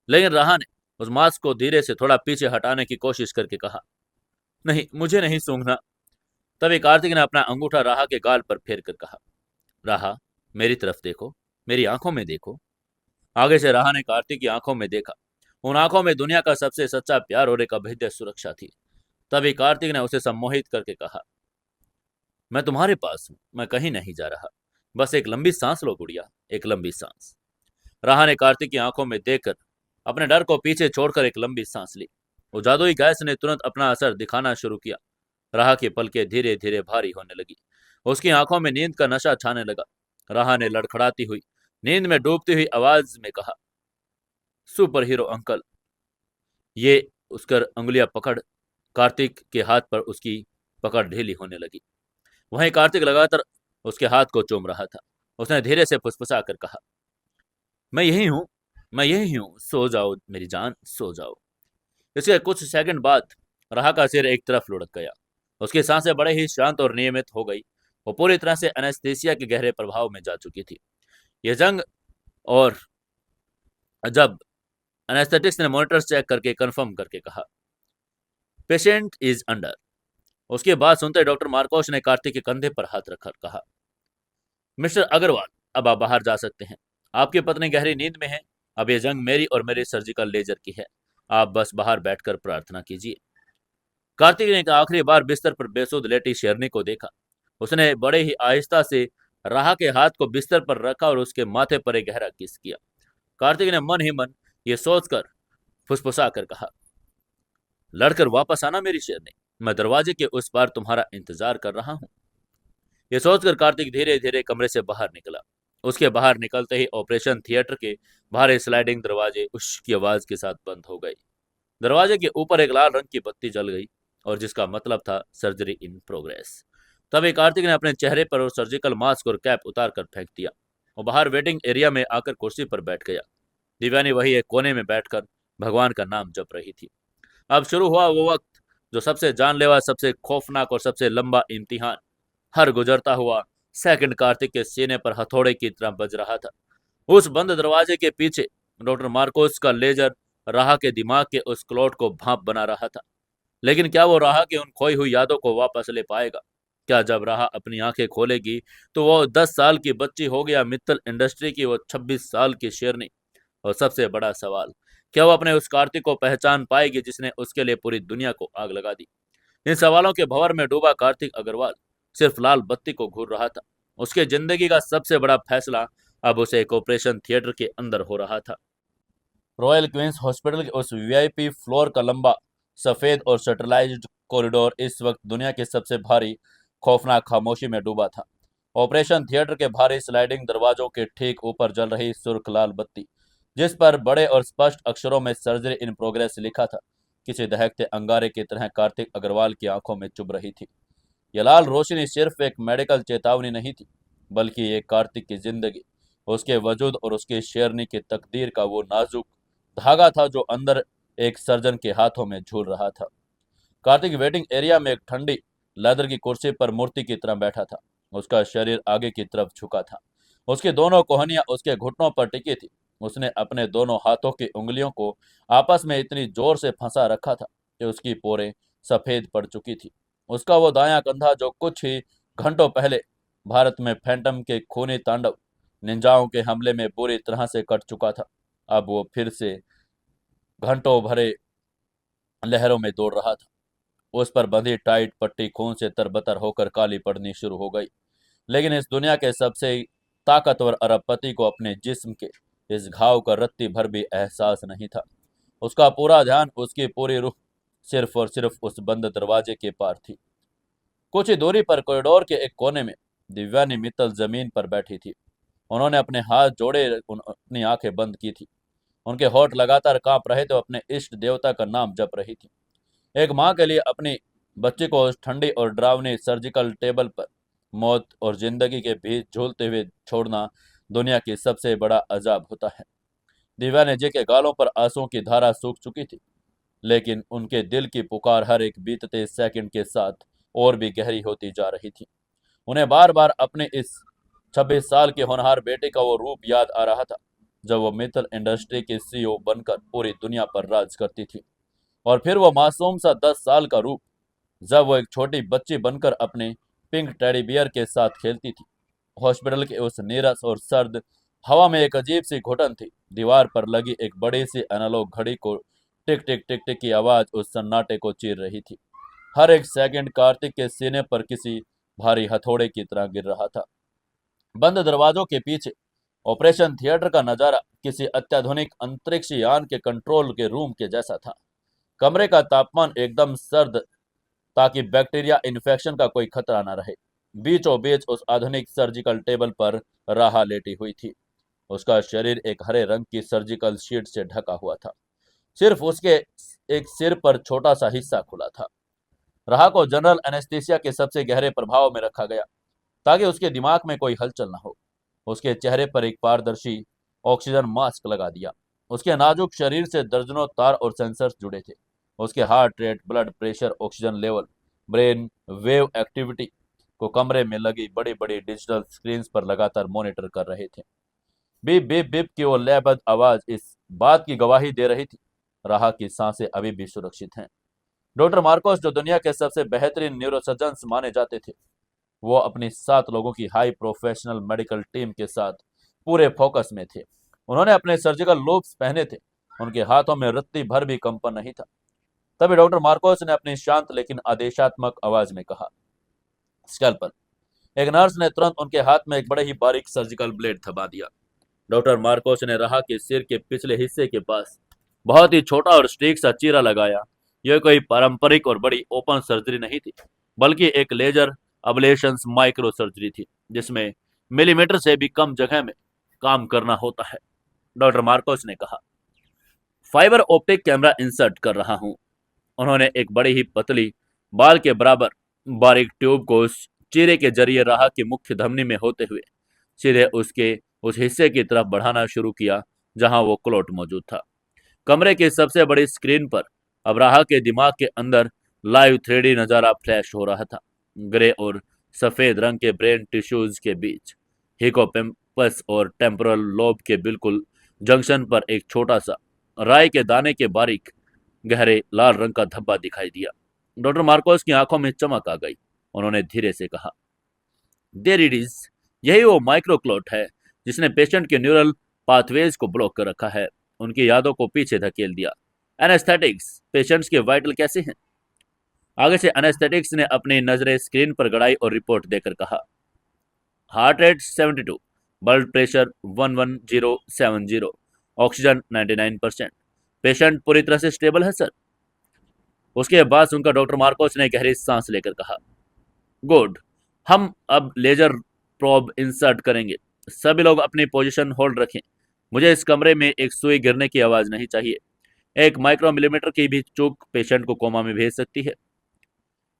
S1: लेकिन राहा ने उस मास्क को धीरे से थोड़ा पीछे हटाने की कोशिश करके कहा, नहीं, मुझे नहीं सूंघना। तभी कार्तिक ने अपना अंगूठा राहा के गाल पर फेर कर कहा, राहा, मेरी तरफ देखो, मेरी आंखों में देखो। आगे से राहा ने कार्तिक की आंखों में देखा। उन आंखों में दुनिया का सबसे सच्चा प्यार और एक अभेद्य सुरक्षा थी। तभी कार्तिक ने उसे सम्मोहित करके कहा, मैं तुम्हारे पास हूं, मैं कहीं नहीं जा रहा, बस एक लंबी सांस लो गुड़िया, एक लंबी सांस। राहा ने कार्तिक की आंखों में देखकर अपने डर को पीछे छोड़कर एक लंबी सांस ली। वो जादुई गैस ने तुरंत अपना असर दिखाना शुरू किया। राह की पलकें धीरे धीरे भारी होने लगी। उसकी आंखों में नींद का नशा छाने लगा। राह ने लड़खड़ाती हुई, नींद में डूबती हुई आवाज में कहा, सुपर हीरो अंकल। ये उसकर अंगुलियां पकड़ कार्तिक के हाथ पर उसकी पकड़ ढीली होने लगी। वहीं कार्तिक लगातार उसके हाथ को चूम रहा था। उसने धीरे से फुसफुसा कर कहा, मैं यही हूं, मैं यही हूं, सो जाओ मेरी जान, सो जाओ। इसके कुछ सेकंड बाद राह का सिर एक तरफ लुढ़क गया। उसकी सांसें बड़े ही शांत और नियमित हो गई। वो पूरी तरह से एनेस्थीसिया के गहरे प्रभाव में जा चुकी थी। यह जंग और जब एनेस्थेटिक्स ने मॉनिटर्स चेक करके कंफर्म करके कहा, पेशेंट इज अंडर। उसकी बात सुनते डॉक्टर मार्कोस ने कार्तिक के कंधे पर हाथ रखकर कहा, मिस्टर अग्रवाल, अब आप बाहर जा सकते हैं। आपकी पत्नी गहरी नींद में है। अब यह जंग मेरी और मेरे सर्जिकल लेजर की है। आप बस बाहर बैठकर प्रार्थना कीजिए। कार्तिक ने एक आखिरी बार बिस्तर पर बेसुध लेटी शेरनी को देखा। उसने बड़े ही आहिस्ता से राह के हाथ को बिस्तर पर रखा और उसके माथे पर एक गहरा किस किया। कार्तिक ने मन ही मन ये सोचकर फुसफुसा कर कहा, लड़कर वापस आना मेरी शेरनी, मैं दरवाजे के उस पार तुम्हारा इंतजार कर रहा हूँ। ये सोचकर कार्तिक धीरे धीरे कमरे से बाहर निकला। उसके बाहर निकलते ही ऑपरेशन थिएटर के भारे स्लाइडिंग दरवाजे उश की आवाज के साथ बंद हो गए। दरवाजे के ऊपर एक लाल रंग की बत्ती जल गई और जिसका मतलब था सर्जरी इन प्रोग्रेस। तभी कार्तिक ने अपने चेहरे पर और सर्जिकल मास्क और कैप उतार कर फेंक दिया। वो बाहर वेटिंग एरिया में आकर कुर्सी पर बैठ गया। दिव्यानी वही एक कोने में बैठकर भगवान का नाम जप रही थी। अब शुरू हुआ वो वक्त जो सबसे जानलेवा, सबसे खौफनाक और सबसे लंबा इम्तिहान। हर गुजरता हुआ सेकंड कार्तिक के सीने पर हथौड़े की तरह बज रहा था। उस बंद दरवाजे के पीछे डॉक्टर मार्कोस का लेजर राह के दिमाग के उस क्लॉट को भाप बना रहा था। लेकिन क्या वो राह की उन खोई हुई यादों को वापस ले पाएगा? क्या जब राह अपनी आंखें खोलेगी तो वो 10 साल की बच्ची हो गया मित्तल इंडस्ट्री की वो 26 साल की शेरनी? और सबसे बड़ा सवाल, क्या वो अपने उस कार्तिक को पहचान पाएगी जिसने उसके लिए पूरी दुनिया को आग लगा दी? इन सवालों के भंवर में डूबा कार्तिक अग्रवाल सिर्फ लाल बत्ती को घूर रहा था। उसके जिंदगी का सबसे बड़ा फैसला अब उसे एक ऑपरेशन थिएटर के अंदर हो रहा था। रॉयल क्वींस हॉस्पिटल के उस वीआईपी फ्लोर का लंबा सफेद और शटरलाइज्ड कॉरिडोर इस वक्त दुनिया की सबसे भारी खौफनाक खामोशी में डूबा था। ऑपरेशन थिएटर के भारी स्लाइडिंग दरवाजों के ठीक ऊपर जल रही सुर्ख लाल बत्ती, जिस पर बड़े और स्पष्ट अक्षरों में सर्जरी इन प्रोग्रेस लिखा था, किसी दहकते अंगारे की तरह कार्तिक अग्रवाल की आंखों में चुभ रही थी। यह लाल रोशनी सिर्फ एक मेडिकल चेतावनी नहीं थी, बल्कि एक कार्तिक की जिंदगी, उसके वजूद और उसकी शेरनी की तकदीर का वो नाजुक धागा था जो अंदर एक सर्जन के हाथों में झूल रहा था। कार्तिक वेटिंग एरिया में एक ठंडी लेदर की कुर्सी पर मूर्ति की तरह बैठा था। उसका शरीर आगे की तरफ झुका था। उसकी दोनों कोहनियां उसके घुटनों पर टिकी थी। उसने अपने दोनों हाथों की उंगलियों को आपस में इतनी जोर से फंसा रखा था कि उसकी पोरें सफेद पड़ चुकी थी। उसका वो दायां कंधा जो कुछ ही घंटों पहले भारत में फैंटम के खूनी तांडव निंजाओं के हमले में बुरी तरह से कट चुका था, अब वो फिर से घंटों भरे लहरों में दौड़ रहा था। उस पर बंधी टाइट पट्टी खून से तरबतर होकर काली पड़नी शुरू हो गई। लेकिन इस दुनिया के सबसे ताकतवर अरबपति को अपने जिस्म के इस घाव का रत्ती भर भी एहसास नहीं था। उसका पूरा ध्यान, उसकी पूरी रूह सिर्फ और सिर्फ उस बंद दरवाजे के पार थी। कुछ ही दूरी पर कॉरिडोर के एक कोने में दिव्यानी मित्तल जमीन पर बैठी थी। उन्होंने अपने हाथ जोड़े अपनी आंखें बंद की थी। उनके होठ लगातार कांप रहे थे, अपने इष्ट देवता का नाम जप रही थी। एक माँ के लिए अपनी बच्ची को उस ठंडी और डरावनी सर्जिकल टेबल पर मौत और जिंदगी के बीच झूलते हुए छोड़ना दुनिया की सबसे बड़ा अजाब होता है। दिव्यानी जी के गालों पर आंसुओं की धारा सूख चुकी थी, लेकिन उनके दिल की पुकार हर एक बीतते सेकंड के साथ और भी गहरी होती जा रही थी। उन्हें बार बार अपने इस 26 साल के होनहार बेटे का वो रूप याद आ रहा था जब वो मित्तल इंडस्ट्री की सीईओ बनकर पूरी दुनिया पर राज करती थी। और फिर वो मासूम सा 10 साल का रूप जब वो एक छोटी बच्ची बनकर अपने पिंक टेडी बियर के साथ खेलती थी। हॉस्पिटल के उस नीरस और सर्द हवा में एक अजीब सी घुटन थी। दीवार पर लगी एक बड़ी सी एनालॉग घड़ी को टिक टिक टिक टिक की आवाज उस सन्नाटे को चीर रही थी। हर एक सेकंड कार्तिक के सीने पर किसी भारी हथौड़े की तरह गिर रहा था। बंद दरवाजों के पीछे ऑपरेशन थिएटर का नजारा किसी अत्याधुनिक अंतरिक्ष यान के कंट्रोल के रूम के जैसा था। कमरे का तापमान एकदम सर्द, ताकि बैक्टीरिया इन्फेक्शन का कोई खतरा न रहे। बीचों बीच उस आधुनिक सर्जिकल टेबल पर राहा लेटी हुई थी। उसका शरीर एक हरे रंग की सर्जिकल शीट से ढका हुआ था। सिर्फ उसके एक सिर पर छोटा सा हिस्सा खुला था। राहा को जनरल एनेस्थीसिया के सबसे गहरे प्रभाव में रखा गया, ताकि उसके दिमाग में कोई हलचल न हो। उसके चेहरे पर एक पारदर्शी ऑक्सीजन मास्क लगा दिया। उसके नाजुक शरीर से दर्जनों तार और सेंसर्स जुड़े थे। उसके heart rate, blood pressure, oxygen level, brain wave activity को कमरे में लगी बड़ी बड़ी डिजिटल स्क्रीन पर लगातार मॉनिटर कर रहे थे। बीप बीप बीप की वो लयबद्ध आवाज इस बात की गवाही दे रही थी, राहा की सांसें अभी भी सुरक्षित हैं। डॉक्टर मार्कोस, जो दुनिया के सबसे बेहतरीन न्यूरोसर्जन्स माने जाते थे, वो अपनी 7 लोगों की हाई प्रोफेशनल मेडिकल टीम के साथ पूरे फोकस में थे। उन्होंने अपने सर्जिकल लूप्स पहने थे। उनके हाथों में रत्ती भर भी कंपन नहीं था। तभी डॉक्टर मार्कोस ने अपनी शांत लेकिन आदेशात्मक आवाज में कहा, स्कैल्पल। एक नर्स ने तुरंत उनके हाथ में एक बड़े ही बारीक सर्जिकल ब्लेड थमा दिया। डॉक्टर मार्कोस ने राहा के सिर के पिछले हिस्से के पास बहुत ही छोटा और स्टीक सा चीरा लगाया। यह कोई पारंपरिक और बड़ी ओपन सर्जरी नहीं थी, बल्कि एक लेजर अबलेशन माइक्रो सर्जरी थी, जिसमें मिलीमीटर से भी कम जगह में काम करना होता है। डॉक्टर मार्कोस ने कहा, फाइबर ऑप्टिक कैमरा इंसर्ट कर रहा हूं। उन्होंने एक बड़ी ही पतली, बाल के बराबर बारीक ट्यूब को उस चीरे के जरिए राहा की मुख्य धमनी में होते हुए सीधे उसके उस हिस्से की तरफ बढ़ाना शुरू किया जहां वो क्लोट मौजूद था। कमरे की सबसे बड़ी स्क्रीन पर अब राहा के दिमाग के अंदर लाइव 3D नजारा फ्लैश हो रहा था। ग्रे और सफेद रंग के ब्रेन टिश्यूज के बीच हिपोकैम्पस और टेम्पोरल लोब के बिल्कुल जंक्शन पर एक छोटा सा राई के दाने के बारीक गहरे लाल रंग का धब्बा दिखाई दिया। डॉक्टर मार्कोस की आंखों में चमक आ गई। उन्होंने धीरे से कहा, देयर इट इज। यही वो माइक्रोक्लोट है जिसने पेशेंट के न्यूरल पाथवेज को ब्लॉक कर रखा है, उनकी यादों को पीछे धकेल दिया। एनेस्थेटिक्स, पेशेंट्स के वाइटल कैसे हैं? आगे से एनेस्थेटिक्स ने अपनी नजरें स्क्रीन पर गड़ाई और रिपोर्ट देकर कहा, heart rate 72, blood pressure 11070, oxygen 99%। Patient पूरी तरह से स्टेबल है सर। उसके बाद सुनकर डॉक्टर मार्कोस ने गहरी सांस लेकर कहा, गुड। हम अब लेजर प्रोब इंसर्ट करेंगे। सभी लोग अपनी पोजीशन होल्ड रखें। मुझे इस कमरे में एक सुई गिरने की आवाज नहीं चाहिए। एक माइक्रो मिलीमीटर की भी चूक पेशेंट को कोमा में भेज सकती है।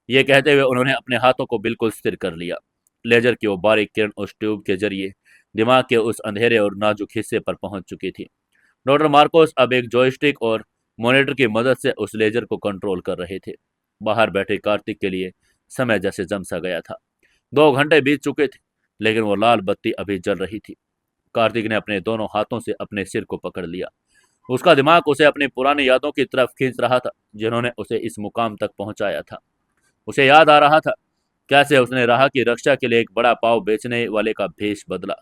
S1: यह कहते हुए उन्होंने अपने हाथों को बिल्कुल स्थिर कर लिया। लेजर की वो बारीक किरण उस ट्यूब के जरिए दिमाग के उस अंधेरे और नाजुक हिस्से पर पहुंच चुकी थी। डॉक्टर मार्कोस अब एक जॉयस्टिक और मॉनिटर की मदद से उस लेजर को कंट्रोल कर रहे थे। बाहर बैठे कार्तिक के लिए समय जैसे जम सा गया था। 2 घंटे बीत चुके थे, लेकिन वो लाल बत्ती अभी जल रही थी। कार्तिक ने अपने दोनों हाथों से अपने सिर को पकड़ लिया। उसका दिमाग उसे अपनी पुरानी यादों की तरफ खींच रहा था, जिन्होंने उसे इस मुकाम तक पहुंचाया था। उसे याद आ रहा था कैसे उसने राह की रक्षा के लिए एक बड़ा पाव बेचने वाले का भेष बदला।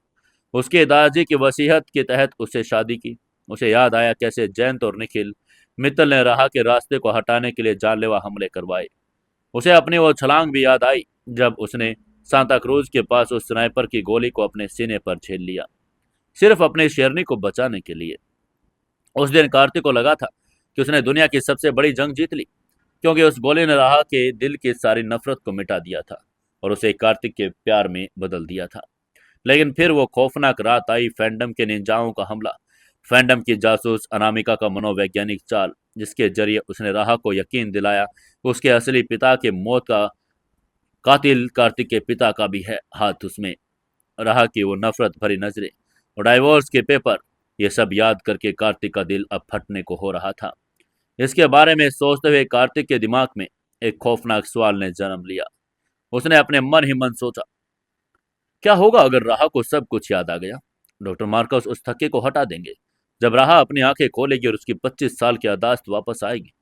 S1: उसके दादाजी की वसीयत के तहत उससे शादी की। उसे याद आया कैसे जयंत और निखिल मित्तल ने राह के रास्ते को हटाने के लिए जानलेवा हमले करवाए। उसे अपनी वो छलांग भी याद आई जब उसने सांता क्रूज के पास उस स्नाइपर की गोली को अपने सीने पर झेल लिया, सिर्फ अपनी शेरनी को बचाने के लिए। उस दिन कार्तिक को लगा था कि उसने दुनिया की सबसे बड़ी जंग जीत ली, क्योंकि उस गोली ने राह के दिल की सारी नफरत को मिटा दिया था और उसे कार्तिक के प्यार में बदल दिया था। लेकिन फिर वो खौफनाक रात आई, फैंडम के निंजाओं का हमला, फैंडम की जासूस अनामिका का मनोवैज्ञानिक चाल, जिसके जरिए उसने राह को यकीन दिलाया उसके असली पिता के मौत का कातिल कार्तिक के पिता का भी है हाथ उसमें। राह की वो नफरत भरी नजरें और डाइवोर्स के पेपर, ये सब याद करके कार्तिक का दिल अब फटने को हो रहा था। इसके बारे में सोचते हुए कार्तिक के दिमाग में एक खौफनाक सवाल ने जन्म लिया। उसने अपने मन ही मन सोचा, क्या होगा अगर राह को सब कुछ याद आ गया? डॉक्टर मार्कस उस थक्के को हटा देंगे। जब राह अपनी आंखें खोलेगी और उसकी 25 साल की यादाश्त वापस आएगी,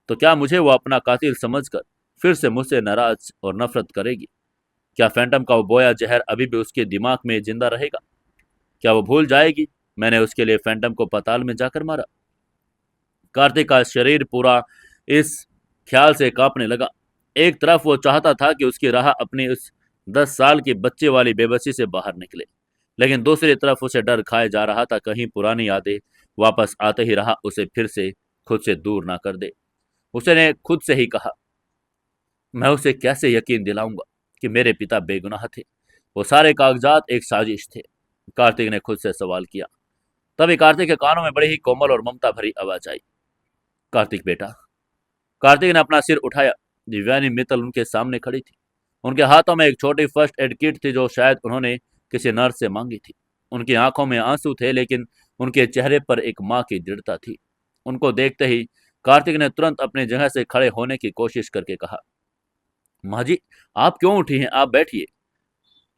S1: तो क्या मुझे वो अपना कातिल समझकर फिर से मुझसे नाराज और नफरत करेगी? क्या फैंटम का वो बोया जहर अभी भी उसके दिमाग में जिंदा रहेगा? क्या वो भूल जाएगी मैंने उसके लिए फैंटम को पाताल में जाकर मारा? कार्तिक का शरीर पूरा इस ख्याल से कांपने लगा। एक तरफ वो चाहता था कि उसकी राह अपनी उस 10 साल की बच्चे वाली बेबसी से बाहर निकले, लेकिन दूसरी तरफ उसे डर खाए जा रहा था कहीं पुरानी यादें वापस आते ही रहा उसे फिर से खुद से दूर ना कर दे। उसने खुद से ही कहा, मैं उसे कैसे यकीन दिलाऊंगा कि मेरे पिता बेगुनाह थे। वो सारे कागजात एक साजिश थे। कार्तिक ने खुद से सवाल किया। तभी कार्तिक के कानों में बड़ी ही कोमल और ममता भरी आवाज आई, कार्तिक बेटा। कार्तिक ने अपना सिर उठाया। दिव्यानी मित्तल उनके सामने खड़ी थी। उनके हाथों में एक छोटी फर्स्ट एड किट थी जो शायद उन्होंने किसी नर्स से मांगी थी। उनकी आंखों में आंसू थे लेकिन उनके चेहरे पर एक माँ की दृढ़ता थी। उनको देखते ही कार्तिक ने तुरंत अपनी जगह से खड़े होने की कोशिश करके कहा, माँ जी, आप क्यों उठी हैं, आप बैठिए।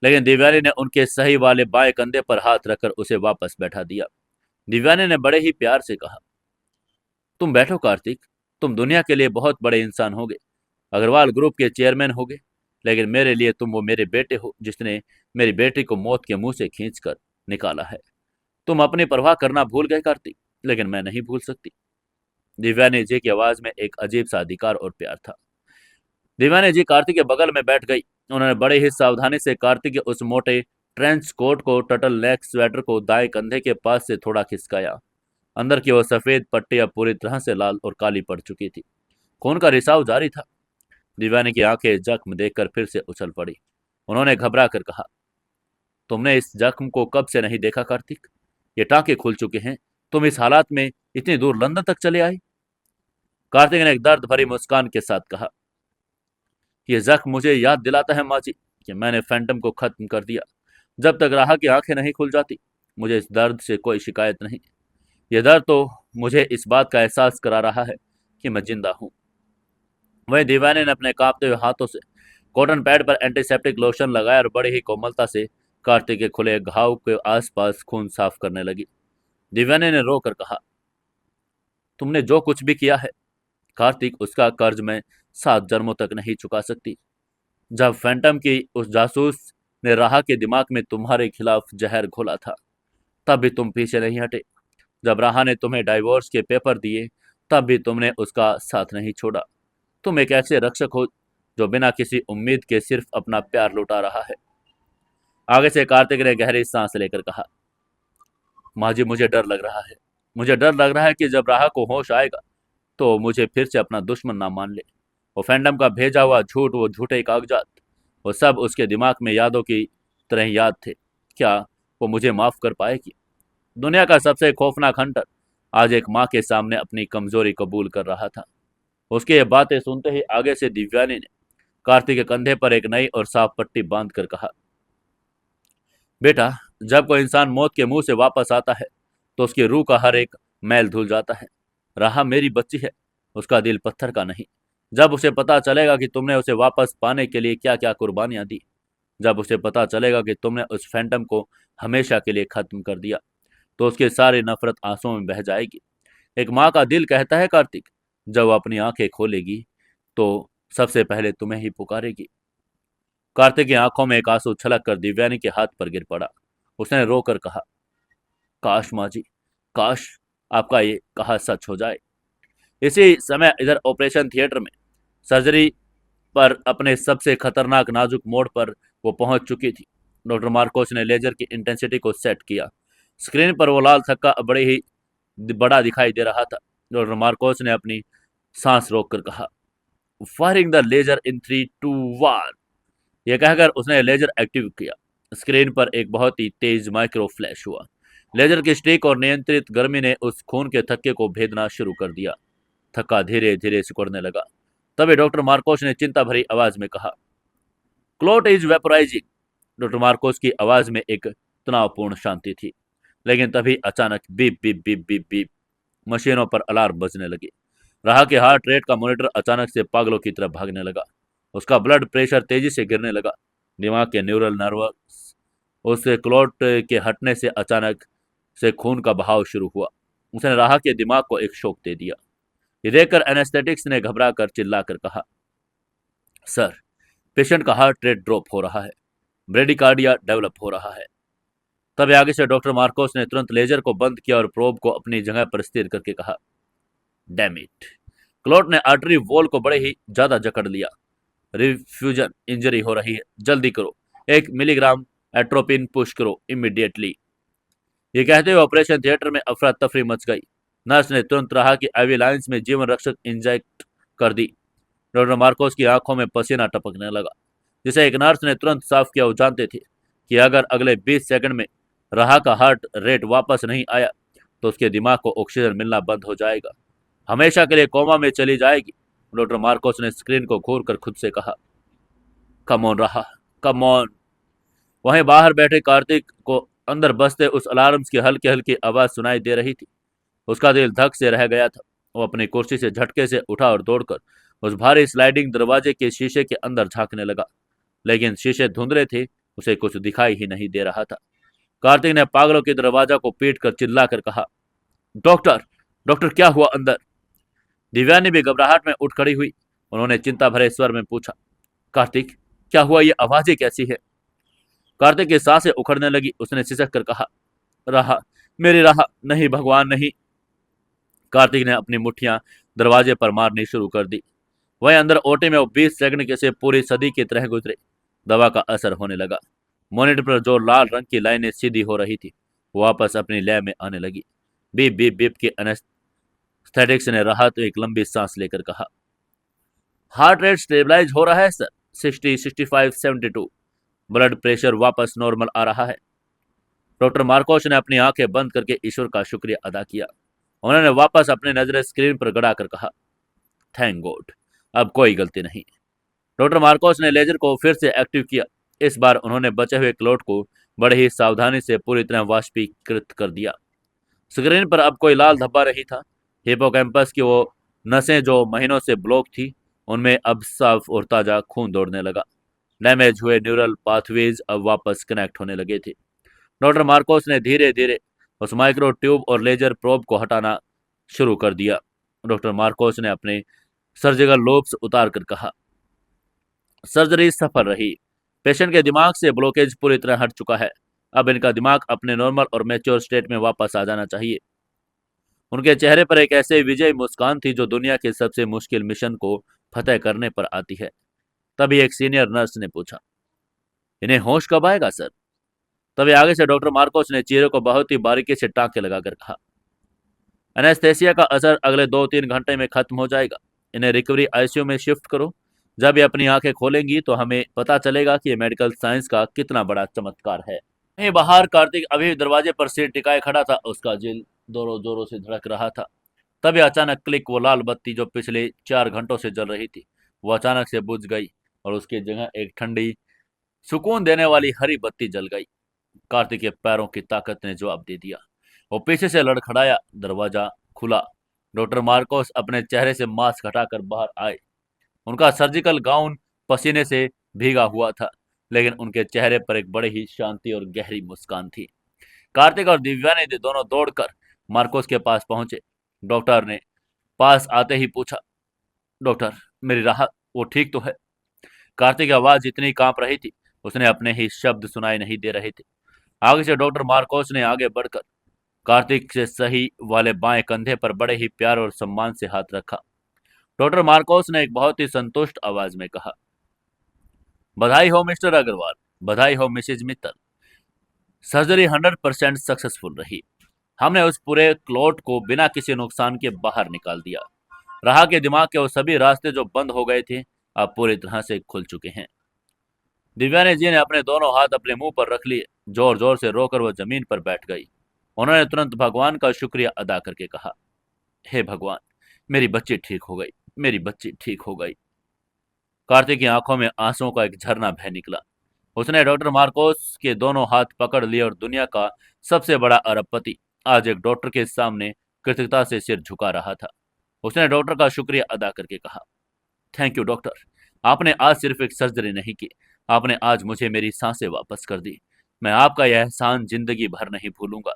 S1: लेकिन दिव्यानी ने उनके सही वाले बाएं कंधे पर हाथ रखकर उसे वापस बैठा दिया। दिव्यानी ने बड़े ही प्यार से कहा, तुम बैठो कार्तिक, तुम दुनिया के लिए बहुत बड़े इंसान होगे, अग्रवाल ग्रुप के चेयरमैन होगे, लेकिन मेरे लिए तुम वो मेरे बेटे हो जिसने मेरी बेटी को मौत के मुंह से खींचकर निकाला है। तुम अपनी परवाह करना भूल गए कार्तिक, लेकिन मैं नहीं भूल सकती। दिव्यानी जी की आवाज में एक अजीब सा अधिकार और प्यार था। दिव्यानी जी कार्तिक के बगल में बैठ गई। उन्होंने बड़े ही सावधानी से कार्तिक के उस मोटे ट्रेंच कोट को, टटल नेक स्वेटर को दाएं कंधे के पास से थोड़ा खिसकाया। अंदर की वो सफेद पट्टी अब पूरी तरह से लाल और काली पड़ चुकी थी। खून का रिसाव जारी था। दीवानी की आंखें जख्म देखकर फिर से उछल पड़ी। उन्होंने घबरा कर कहा, तुमने इस जख्म को कब से नहीं देखा कार्तिक? ये टांके खुल चुके हैं। तुम इस हालात में इतनी दूर लंदन तक चले आए? कार्तिक ने एक दर्द भरी मुस्कान के साथ कहा, यह जख्म मुझे याद दिलाता है माँ जी कि मैंने फैंटम को खत्म कर दिया। जब तक राह की आंखें नहीं खुल जाती मुझे इस दर्द से कोई शिकायत नहीं। यह दर्द तो मुझे इस बात का एहसास करा रहा है कि मैं जिंदा हूँ। वहीं दीवाने ने अपने कांपते हुए हाथों से कॉटन पैड पर एंटीसेप्टिक लोशन लगाया और बड़ी ही कोमलता से कार्तिक के खुले घाव के आसपास खून साफ करने लगी। दिव्याने ने रो कर कहा, तुमने जो कुछ भी किया है कार्तिक, उसका कर्ज मैं 7 जन्मों तक नहीं चुका सकती। जब फैंटम की उस जासूस ने राह के दिमाग में तुम्हारे खिलाफ जहर घोला था तब भी तुम पीछे नहीं हटे। जब राह ने तुम्हें डाइवोर्स के पेपर दिए तब भी तुमने उसका साथ नहीं छोड़ा। तुम एक ऐसे रक्षक हो जो बिना किसी उम्मीद के सिर्फ अपना प्यार लुटा रहा है। आगे से कार्तिक ने गहरी सांस लेकर कहा, माँ जी, मुझे डर लग रहा है। मुझे डर लग रहा है कि जब राह को होश आएगा तो मुझे फिर से अपना दुश्मन ना मान ले। वो फैंडम का भेजा हुआ झूठ, वो झूठे कागजात, वो सब उसके दिमाग में यादों की तरह याद थे। क्या वो मुझे माफ कर पाएगी? दुनिया का सबसे खौफनाक हंटर आज एक माँ के सामने अपनी कमजोरी कबूल कर रहा था। उसकी ये बातें सुनते ही आगे से दिव्यानी ने कार्तिक के कंधे पर एक नई और साफ पट्टी बांध कर कहा, बेटा, जब कोई इंसान मौत के मुंह से वापस आता है तो उसकी रूह का हर एक मैल धुल जाता है। राह मेरी बच्ची है, उसका दिल पत्थर का नहीं। जब उसे पता चलेगा कि तुमने उसे वापस पाने के लिए क्या क्या कुर्बानियां दी, जब उसे पता चलेगा कि तुमने उस फैंटम को हमेशा के लिए खत्म कर दिया, तो उसकी सारी नफरत आंसुओं में बह जाएगी। एक माँ का दिल कहता है कार्तिक, जब वो अपनी आंखें खोलेगी तो सबसे पहले तुम्हें ही पुकारेगी। कार्तिक की आंखों में एक आंसू छलक कर दिव्यानी के हाथ पर गिर पड़ा। उसने रोकर कहा, काश माँ जी, काश आपका ये कहा सच हो जाए। इसी समय इधर ऑपरेशन थिएटर में सर्जरी पर अपने सबसे खतरनाक नाजुक मोड़ पर वो पहुंच चुकी थी। डॉक्टर मार्कोस ने लेजर की इंटेंसिटी को सेट किया। स्क्रीन पर वो लाल थक्का बड़े ही बड़ा दिखाई दे रहा था। डॉक्टर मार्कोस ने अपनी सांस रोककर कहा, फायरिंग द लेजर इन 3, 2, 1। यह कहकर उसने लेजर एक्टिव किया। स्क्रीन पर एक बहुत ही तेज माइक्रो फ्लैश हुआ। लेजर की स्टिक और नियंत्रित गर्मी ने उस खून के थक्के को भेदना शुरू कर दिया। थक्का धीरे धीरे सिकुड़ने लगा। तभी डॉक्टर मार्कोस ने चिंता भरी आवाज में कहा, क्लोट इज वेपोराइजिंग। डॉक्टर मार्कोस की आवाज में एक तनावपूर्ण शांति थी। लेकिन तभी अचानक beep beep beep beep beep मशीनों पर अलार्म बजने लगे। राह के हार्ट रेट का मॉनिटर अचानक से पागलों की तरफ भागने लगा। उसका ब्लड प्रेशर तेजी से गिरने लगा। दिमाग के न्यूरल नर्वस उसके क्लॉट के हटने से अचानक से खून का बहाव शुरू हुआ। उसने राह के दिमाग को एक शॉक दे दिया। ये देखकर एनेस्थेटिक्स ने घबरा कर चिल्लाकर कहा, सर, पेशेंट का हार्ट रेट ड्रॉप हो रहा है, ब्रेडिकार्डिया डेवलप हो रहा है। तब आगे से डॉक्टर मार्कोस ने तुरंत लेजर को बंद किया और प्रोब को अपनी जगह पर स्थिर करके कहा, डैम इट, क्लॉट ने आर्टरी वॉल को बड़े ही ज्यादा जकड़ लिया। रिफ्यूजन इंजरी हो रही है, जल्दी करो। 1 मिलीग्राम एट्रोपिन पुश करो इमीडिएटली। ये कहते हुए ऑपरेशन थिएटर में अफरा तफरी मच गई। नर्स ने तुरंत रहा कि आईवी लाइंस में जीवन रक्षक इंजेक्ट कर दी। डॉक्टर मार्कोस की आंखों में पसीना टपकने लगा, जिसे एक नर्स ने तुरंत साफ किया। वो जानते थे कि अगर अगले 20 सेकंड में राह का हार्ट रेट वापस नहीं आया तो उसके दिमाग को ऑक्सीजन मिलना बंद हो जाएगा, हमेशा के लिए कोमा में चली जाएगी। डॉक्टर मार्कोस ने स्क्रीन को घूर कर खुद से कहा, कम ऑन रहा, कम ऑन। वहीं बाहर बैठे कार्तिक को अंदर बसते उस अलार्म्स की हल्की हल्की आवाज सुनाई दे रही थी। उसका दिल धक से रह गया था। वो अपनी कुर्सी से झटके से उठा और दौड़कर उस भारी स्लाइडिंग दरवाजे के शीशे के अंदर झांकने लगा, लेकिन शीशे धुंधले थे, उसे कुछ दिखाई ही नहीं दे रहा था। कार्तिक ने पागलों के दरवाजा को पीट कर चिल्लाकर कहा, डॉक्टर, डॉक्टर क्या हुआ अंदर? दिव्यानी भी घबराहट में उठ खड़ी हुई। उन्होंने चिंता भरे स्वर में पूछा, कार्तिक क्या हुआ, ये आवाजें कैसी है? कार्तिक की सांसें उखड़ने लगी। उसने सिसक कर कहा, राह, मेरी राह, नहीं भगवान नहीं। कार्तिक ने अपनी मुट्ठियां दरवाजे पर मारनी शुरू कर दी। वहीं अंदर ओटी में वो 20 सेकंड के से पूरी सदी की तरह गुजरे। दवा का असर होने लगा। मॉनिटर पर जो लाल रंग की लाइनें सीधी हो रही थी वो वापस अपनी लय में आने लगी। बीप बीप बीप के एनेस्थेटिक्स ने राहत एक लंबी सांस लेकर कहा, हार्ट रेट स्टेबलाइज हो रहा है सर, 60, 65, 72। ब्लड प्रेशर वापस नॉर्मल आ रहा है। डॉक्टर मार्कोस ने अपनी आंखें बंद करके ईश्वर का शुक्रिया अदा किया। उन्होंने वापस अपनी नजरें स्क्रीन पर गड़ाकर कहा, थैंक गॉड, अब कोई गलती नहीं। डॉक्टर मार्कोस ने लेजर को फिर से एक्टिव किया। इस बार उन्होंने बचे हुए क्लोट को बड़े ही सावधानी से पूरी तरह वाष्पीकृत कर दिया। स्क्रीन पर अब कोई लाल धब्बा नहीं था। हिपोकैम्पस की वो नसें जो महीनों से ब्लॉक थी, उनमें अब साफ और ताजा खून दौड़ने लगा। डैमेज हुए न्यूरल पाथवेज अब वापस कनेक्ट होने लगे थे। डॉक्टर मार्कोस ने धीरे धीरे उस माइक्रो ट्यूब और लेजर प्रोब को हटाना शुरू कर दिया। डॉक्टर मार्कोस ने अपने सर्जिकल लोब्स उतार कर कहा, सर्जरी सफल रही। पेशेंट के दिमाग से ब्लॉकेज पूरी तरह हट चुका है। अब इनका दिमाग अपने नॉर्मल और मैच्योर स्टेट में वापस आ जाना चाहिए। उनके चेहरे पर एक ऐसे विजयी मुस्कान थी जो दुनिया के सबसे मुश्किल मिशन को फतेह करने पर आती है। तभी एक सीनियर नर्स ने पूछा, इन्हें होश कब आएगा सर? तभी आगे से डॉक्टर मार्कोस ने चेहरे को बहुत ही बारीकी से टाँके लगाकर कहा, एनेस्थेसिया का असर अगले 2-3 घंटे में खत्म हो जाएगा। इन्हें रिकवरी आईसीयू में शिफ्ट करो। जब ये अपनी आंखें खोलेंगी तो हमें पता चलेगा कि ये मेडिकल साइंस का कितना बड़ा चमत्कार है। वहीं बाहर कार्तिक अभी दरवाजे पर सिर टिकाए खड़ा था। उसका दिल जोरों जोरों से धड़क रहा था। तभी अचानक क्लिक, वो लाल बत्ती जो पिछले 4 घंटों से जल रही थी वो अचानक से बुझ गई और उसकी जगह एक ठंडी सुकून देने वाली हरी बत्ती जल गई। कार्तिक के पैरों की ताकत ने जवाब दे दिया। वो पीछे से लड़खड़ाया, दरवाजा खुला। डॉक्टर मार्कोस अपने चेहरे से मास्क हटाकर बाहर आए। उनका सर्जिकल गाउन पसीने से भीगा हुआ था, लेकिन उनके चेहरे पर एक बड़ी ही शांति और गहरी मुस्कान थी। कार्तिक और दिव्यानी दोनों दौड़कर मार्कोस के पास पहुंचे। डॉक्टर ने पास आते ही पूछा, डॉक्टर मेरी राहत, वो ठीक तो है? कार्तिक की आवाज इतनी कांप रही थी, उसने अपने ही शब्द सुनाई नहीं दे रहे थे। आगे से डॉक्टर मार्कोस ने आगे बढ़कर कार्तिक से सही वाले बाएं कंधे पर बड़े ही प्यार और सम्मान से हाथ रखा। डॉक्टर मार्कोस ने एक बहुत ही संतुष्ट आवाज में कहा, बधाई हो मिस्टर अग्रवाल, बधाई हो मिसेज मित्तल। सर्जरी 100% सक्सेसफुल रही। हमने उस पूरे क्लॉट को बिना किसी नुकसान के बाहर निकाल दिया। राह के दिमाग के वो सभी रास्ते जो बंद हो गए थे अब पूरी तरह से खुल चुके हैं। दिव्यानी जी ने अपने दोनों हाथ अपने मुंह पर रख लिए। जोर जोर से रोकर वह जमीन पर बैठ गई। उन्होंने तुरंत भगवान का शुक्रिया अदा करके कहा, हे भगवान, मेरी बच्ची ठीक हो गई, मेरी बच्ची ठीक हो गई। कार्तिक की आंखों में आंसुओं का एक झरना बह निकला। उसने डॉक्टर मार्कोस के दोनों हाथ पकड़ लिए और दुनिया का सबसे बड़ा अरबपति आज एक डॉक्टर के सामने कृतज्ञता से सिर झुका रहा था। उसने डॉक्टर का शुक्रिया अदा करके कहा, थैंक यू डॉक्टर, आपने आज सिर्फ एक सर्जरी नहीं की, आपने आज मुझे मेरी सांसें वापस कर दी। मैं आपका यह एहसान जिंदगी भर नहीं भूलूंगा।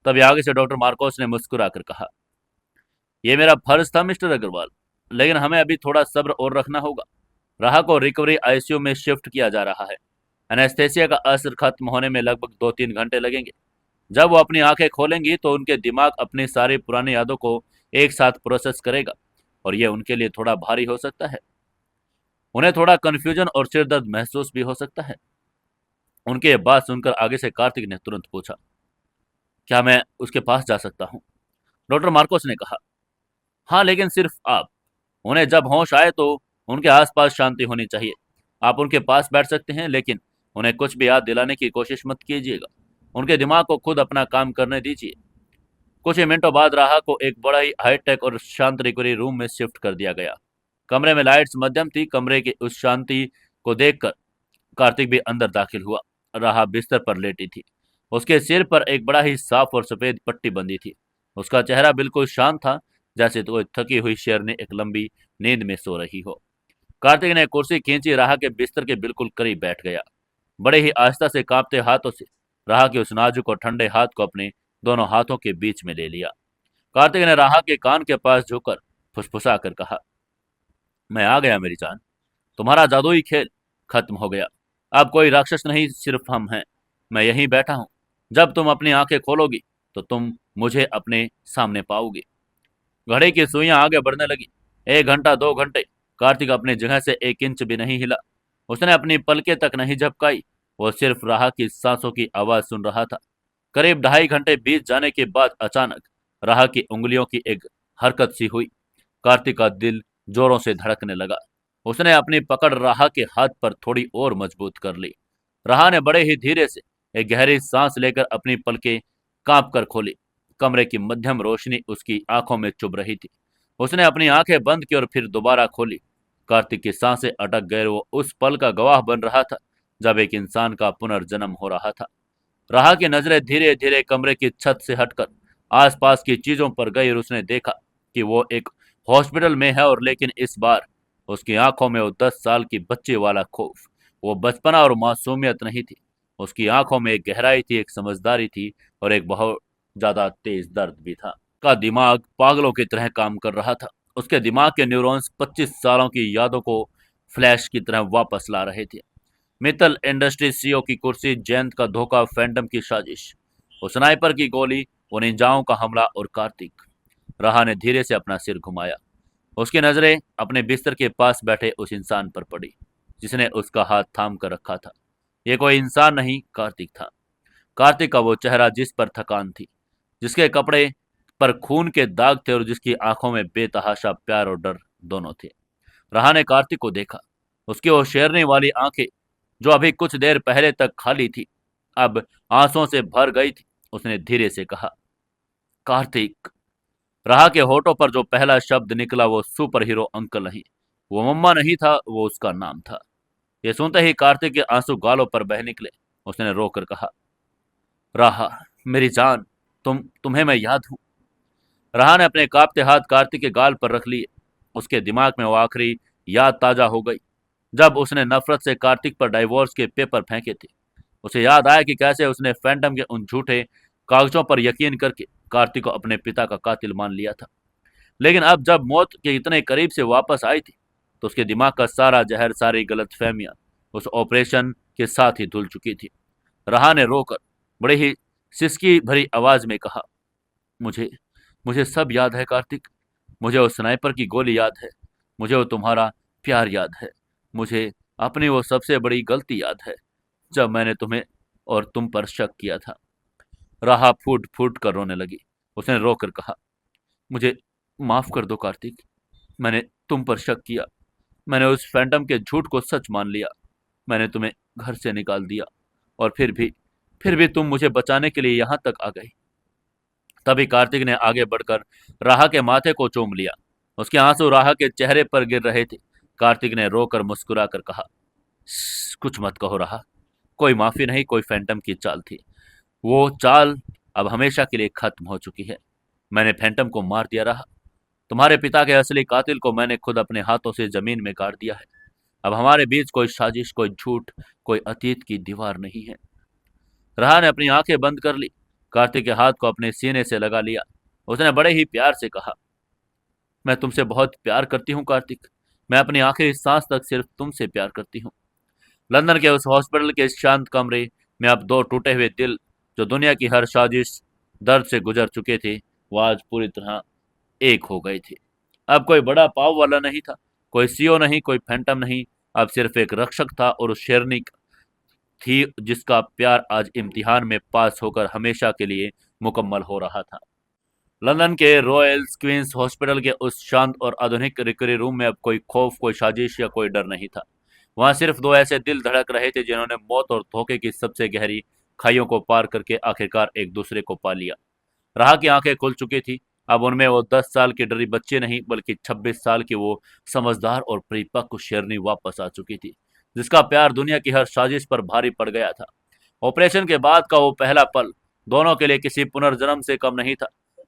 S1: तभी आगे से डॉक्टर मार्कोस ने मुस्कुराकर कहा, यह मेरा फर्ज था मिस्टर अग्रवाल, लेकिन हमें अभी थोड़ा सब्र और रखना होगा। राह को रिकवरी आईसीयू में शिफ्ट किया जा रहा है। एनेस्थेसिया का असर खत्म होने में लगभग 2-3 घंटे लगेंगे। जब वो अपनी आंखें खोलेंगी तो उनके दिमाग अपनी सारी पुरानी यादों को एक साथ प्रोसेस करेगा और यह उनके लिए थोड़ा भारी हो सकता है। उन्हें थोड़ा कंफ्यूजन और सिरदर्द महसूस भी हो सकता है। उनके ये बात सुनकर आगे से कार्तिक ने तुरंत पूछा, क्या मैं उसके पास जा सकता हूँ? डॉक्टर मार्कोस ने कहा, हाँ, लेकिन सिर्फ आप। उन्हें जब होश आए तो उनके आसपास शांति होनी चाहिए। आप उनके पास बैठ सकते हैं, लेकिन उन्हें कुछ भी याद दिलाने की कोशिश मत कीजिएगा। उनके दिमाग को खुद अपना काम करने दीजिए। कुछ ही मिनटों बाद राहा को एक बड़ा ही हाईटेक और शांत रिकवरी रूम में शिफ्ट कर दिया गया। कमरे में लाइट्स मध्यम थी। कमरे की उस शांति को देखकर कार्तिक भी अंदर दाखिल हुआ। राहा बिस्तर पर लेटी थी। उसके सिर पर एक बड़ा ही साफ और सफेद पट्टी बंधी थी। उसका चेहरा बिल्कुल शांत था, जैसे तो थकी हुई शेरनी एक लंबी नींद में सो रही हो। कार्तिक ने कुर्सी खींची, राहा के बिस्तर के बिल्कुल करीब बैठ गया। बड़े ही आस्था से कांपते हाथों से राहा के उस नाजुक और ठंडे हाथ को अपने दोनों हाथों के बीच में ले लिया। कार्तिक ने राहा के कान के पास झुककर फुसफुसा कर कहा, मैं आ गया मेरी जान। तुम्हारा जादुई खेल खत्म हो गया। अब कोई राक्षस नहीं, सिर्फ हम हैं। मैं यहीं बैठा हूं। जब तुम अपनी आंखें खोलोगी तो तुम मुझे अपने सामने पाओगी। घड़ी की सुइयां आगे बढ़ने लगी। 1 घंटा, 2 घंटे। कार्तिक अपनी जगह से 1 इंच भी नहीं हिला। उसने अपनी पलकें तक नहीं झपकाई। वो सिर्फ राह की सांसों की आवाज सुन रहा था। करीब 2.5 घंटे बीत जाने के बाद अचानक राह की उंगलियों की एक हरकत सी हुई। कार्तिक का दिल जोरों से धड़कने लगा। उसने अपनी पकड़ राह के हाथ पर थोड़ी और मजबूत कर ली। राह ने बड़े ही धीरे से एक गहरी सांस लेकर अपनी पलकें कांप कर खोली। कमरे की मध्यम रोशनी उसकी आंखों में चुभ रही थी। उसने अपनी आंखें बंद की और फिर दोबारा खोली। कार्तिक की सांसें अटक गए। वो उस पल का गवाह बन रहा था जब एक इंसान का पुनर्जन्म हो रहा था। राह की नजरें धीरे धीरे कमरे की छत से हटकर आसपास की चीजों पर गई और उसने देखा कि वो एक हॉस्पिटल में है, और लेकिन इस बार उसकी आंखों में वो 10 साल की बच्चे वाला खौफ, वो बचपना और मासूमियत नहीं थी। उसकी आंखों में एक गहराई थी, एक समझदारी थी, और एक बहुत ज्यादा तेज दर्द भी था। का दिमाग पागलों की तरह काम कर रहा था। उसके दिमाग के न्यूरॉन्स 25 सालों की यादों को फ्लैश की तरह वापस ला रहे थे। मित्तल इंडस्ट्रीज सीईओ की कुर्सी, जयंत का धोखा, फैंटम की साजिश, उस स्नाइपर की गोली, वो निंजाओं का हमला, और कार्तिक। राहा ने धीरे से अपना सिर घुमाया। उसकी नजरें अपने बिस्तर के पास बैठे उस इंसान पर पड़ी जिसने उसका हाथ थाम कर रखा था। ये कोई इंसान नहीं, कार्तिक था। कार्तिक का वो चेहरा जिस पर थकान थी, जिसके कपड़े पर खून के दाग थे, और जिसकी आंखों में बेतहाशा प्यार और डर दोनों थे। राहा ने कार्तिक को देखा। उसकी वो शेरनी वाली आंखें, जो अभी कुछ देर पहले तक खाली थी, अब आंसुओं से भर गई थी। उसने धीरे से कहा, कार्तिक। राहा के होठों पर जो पहला शब्द निकला वो सुपर हीरो अंकल नहीं, वो मम्मा नहीं था, वो उसका नाम था। ये सुनते ही कार्तिक के आंसू गालों पर बह निकले। उसने रोकर कहा, राहा मेरी जान, तुम्हें मैं याद हूं। राहा ने अपने कांपते हाथ कार्तिक के गाल पर रख लिए। उसके दिमाग में वो आखिरी याद ताजा हो गई जब उसने नफरत से कार्तिक पर डाइवोर्स के पेपर फेंके थे। उसे याद आया कि कैसे उसने फैंटम के उन झूठे कागजों पर यकीन करके कार्तिक को अपने पिता का कातिल मान लिया था। लेकिन अब जब मौत के इतने करीब से वापस आई थी, तो उसके दिमाग का सारा जहर, सारी गलतफहमियां उस ऑपरेशन के साथ ही धुल चुकी थी। राहा ने रोकर बड़े ही सिसकी भरी आवाज में कहा, मुझे मुझे सब याद है कार्तिक। मुझे वो स्नाइपर की गोली याद है। मुझे वो तुम्हारा प्यार याद है। मुझे अपनी वो सबसे बड़ी गलती याद है, जब मैंने तुम्हें और तुम पर शक किया था। राहा फूट फूट कर रोने लगी। उसने रोकर कहा, मुझे माफ कर दो कार्तिक। मैंने तुम पर शक किया। मैंने उस फैंटम के झूठ को सच मान लिया। मैंने तुम्हें घर से निकाल दिया, और फिर भी तुम मुझे बचाने के लिए यहां तक आ गई। तभी कार्तिक ने आगे बढ़कर राहा के माथे को चूम लिया। उसके आंसू राहा के चेहरे पर गिर रहे थे। कार्तिक ने रोकर मुस्कुरा कर कहा, कुछ मत कहो राहा। कोई माफी नहीं, कोई फैंटम की चाल थी। वो चाल अब हमेशा के लिए खत्म हो चुकी है। मैंने फैंटम को मार दिया राहा। तुम्हारे पिता के असली कातिल को मैंने खुद अपने हाथों से जमीन में गाड़ दिया है। अब हमारे बीच कोई साजिश, कोई झूठ, कोई अतीत की दीवार नहीं है। राहा ने अपनी आंखें बंद कर ली। कार्तिक के हाथ को अपने सीने से लगा लिया। उसने बड़े ही प्यार से कहा, मैं तुमसे बहुत प्यार करती हूँ कार्तिक। मैं अपनी आखिरी सांस तक सिर्फ तुमसे प्यार करती हूँ। लंदन के उस हॉस्पिटल के शांत कमरे में अब दो टूटे हुए दिल, जो दुनिया की हर साजिश, दर्द से गुजर चुके थे, वो आज पूरी तरह एक हो गए थे। अब कोई बड़ा पाव वाला नहीं था, कोई सीओ नहीं, कोई फैंटम नहीं। अब सिर्फ एक रक्षक था, और उस शेरनी थी जिसका प्यार आज इम्तिहान में पास होकर हमेशा के लिए मुकम्मल हो रहा था। लंदन के रॉयल क्वींस हॉस्पिटल के उस शांत और आधुनिक रिकवरी रूम में अब कोई खौफ, कोई साजिश या कोई डर नहीं था। वहां सिर्फ दो ऐसे दिल धड़क रहे थे जिन्होंने मौत और धोखे की सबसे गहरी खाइयों को पार करके आखिरकार एक दूसरे को पा लिया। राह की आंखें खुल चुकी थी। अब उनमें वो 10 साल की डरी बच्चे नहीं बल्कि 26 साल की वो समझदार और परिपक्व शेरनी वापस आ चुकी थी, जिसका प्यार दुनिया की हर साजिश पर भारी पड़ गया था। ऑपरेशन के बाद का वो पहला पल दोनों के लिए किसी पुनर्जन्म से कम नहीं था।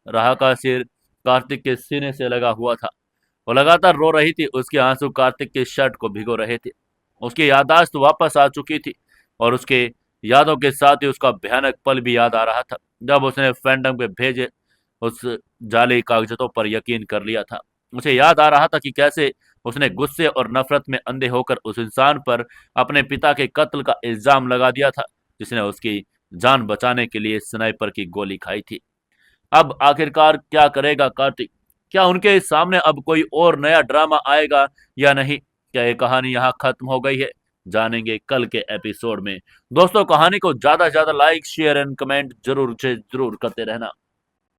S1: राह का सिर कार्तिक के सीने से लगा हुआ था। वो लगातार रो रही थी, उसके आंसू कार्तिक के शर्ट को भिगो रहे थे। उसकी याददाश्त वापस आ चुकी थी और उसके यादों के साथ ही उसका भयानक पल भी याद आ रहा था जब उसने फैंटम पे भेजे उस जाली कागजों पर यकीन कर लिया था। उसे याद आ रहा था कि कैसे उसने गुस्से और नफरत में अंधे होकर उस इंसान पर अपने पिता के कत्ल का इल्जाम लगा दिया था जिसने उसकी जान बचाने के लिए स्नाइपर की गोली खाई थी। अब आखिरकार क्या करेगा कार्तिक? क्या उनके सामने अब कोई और नया ड्रामा आएगा या नहीं? क्या ये कहानी यहाँ खत्म हो गई है? जानेंगे कल के एपिसोड में। दोस्तों, कहानी को ज्यादा से ज्यादा लाइक शेयर एंड कमेंट जरूर से जरूर करते रहना।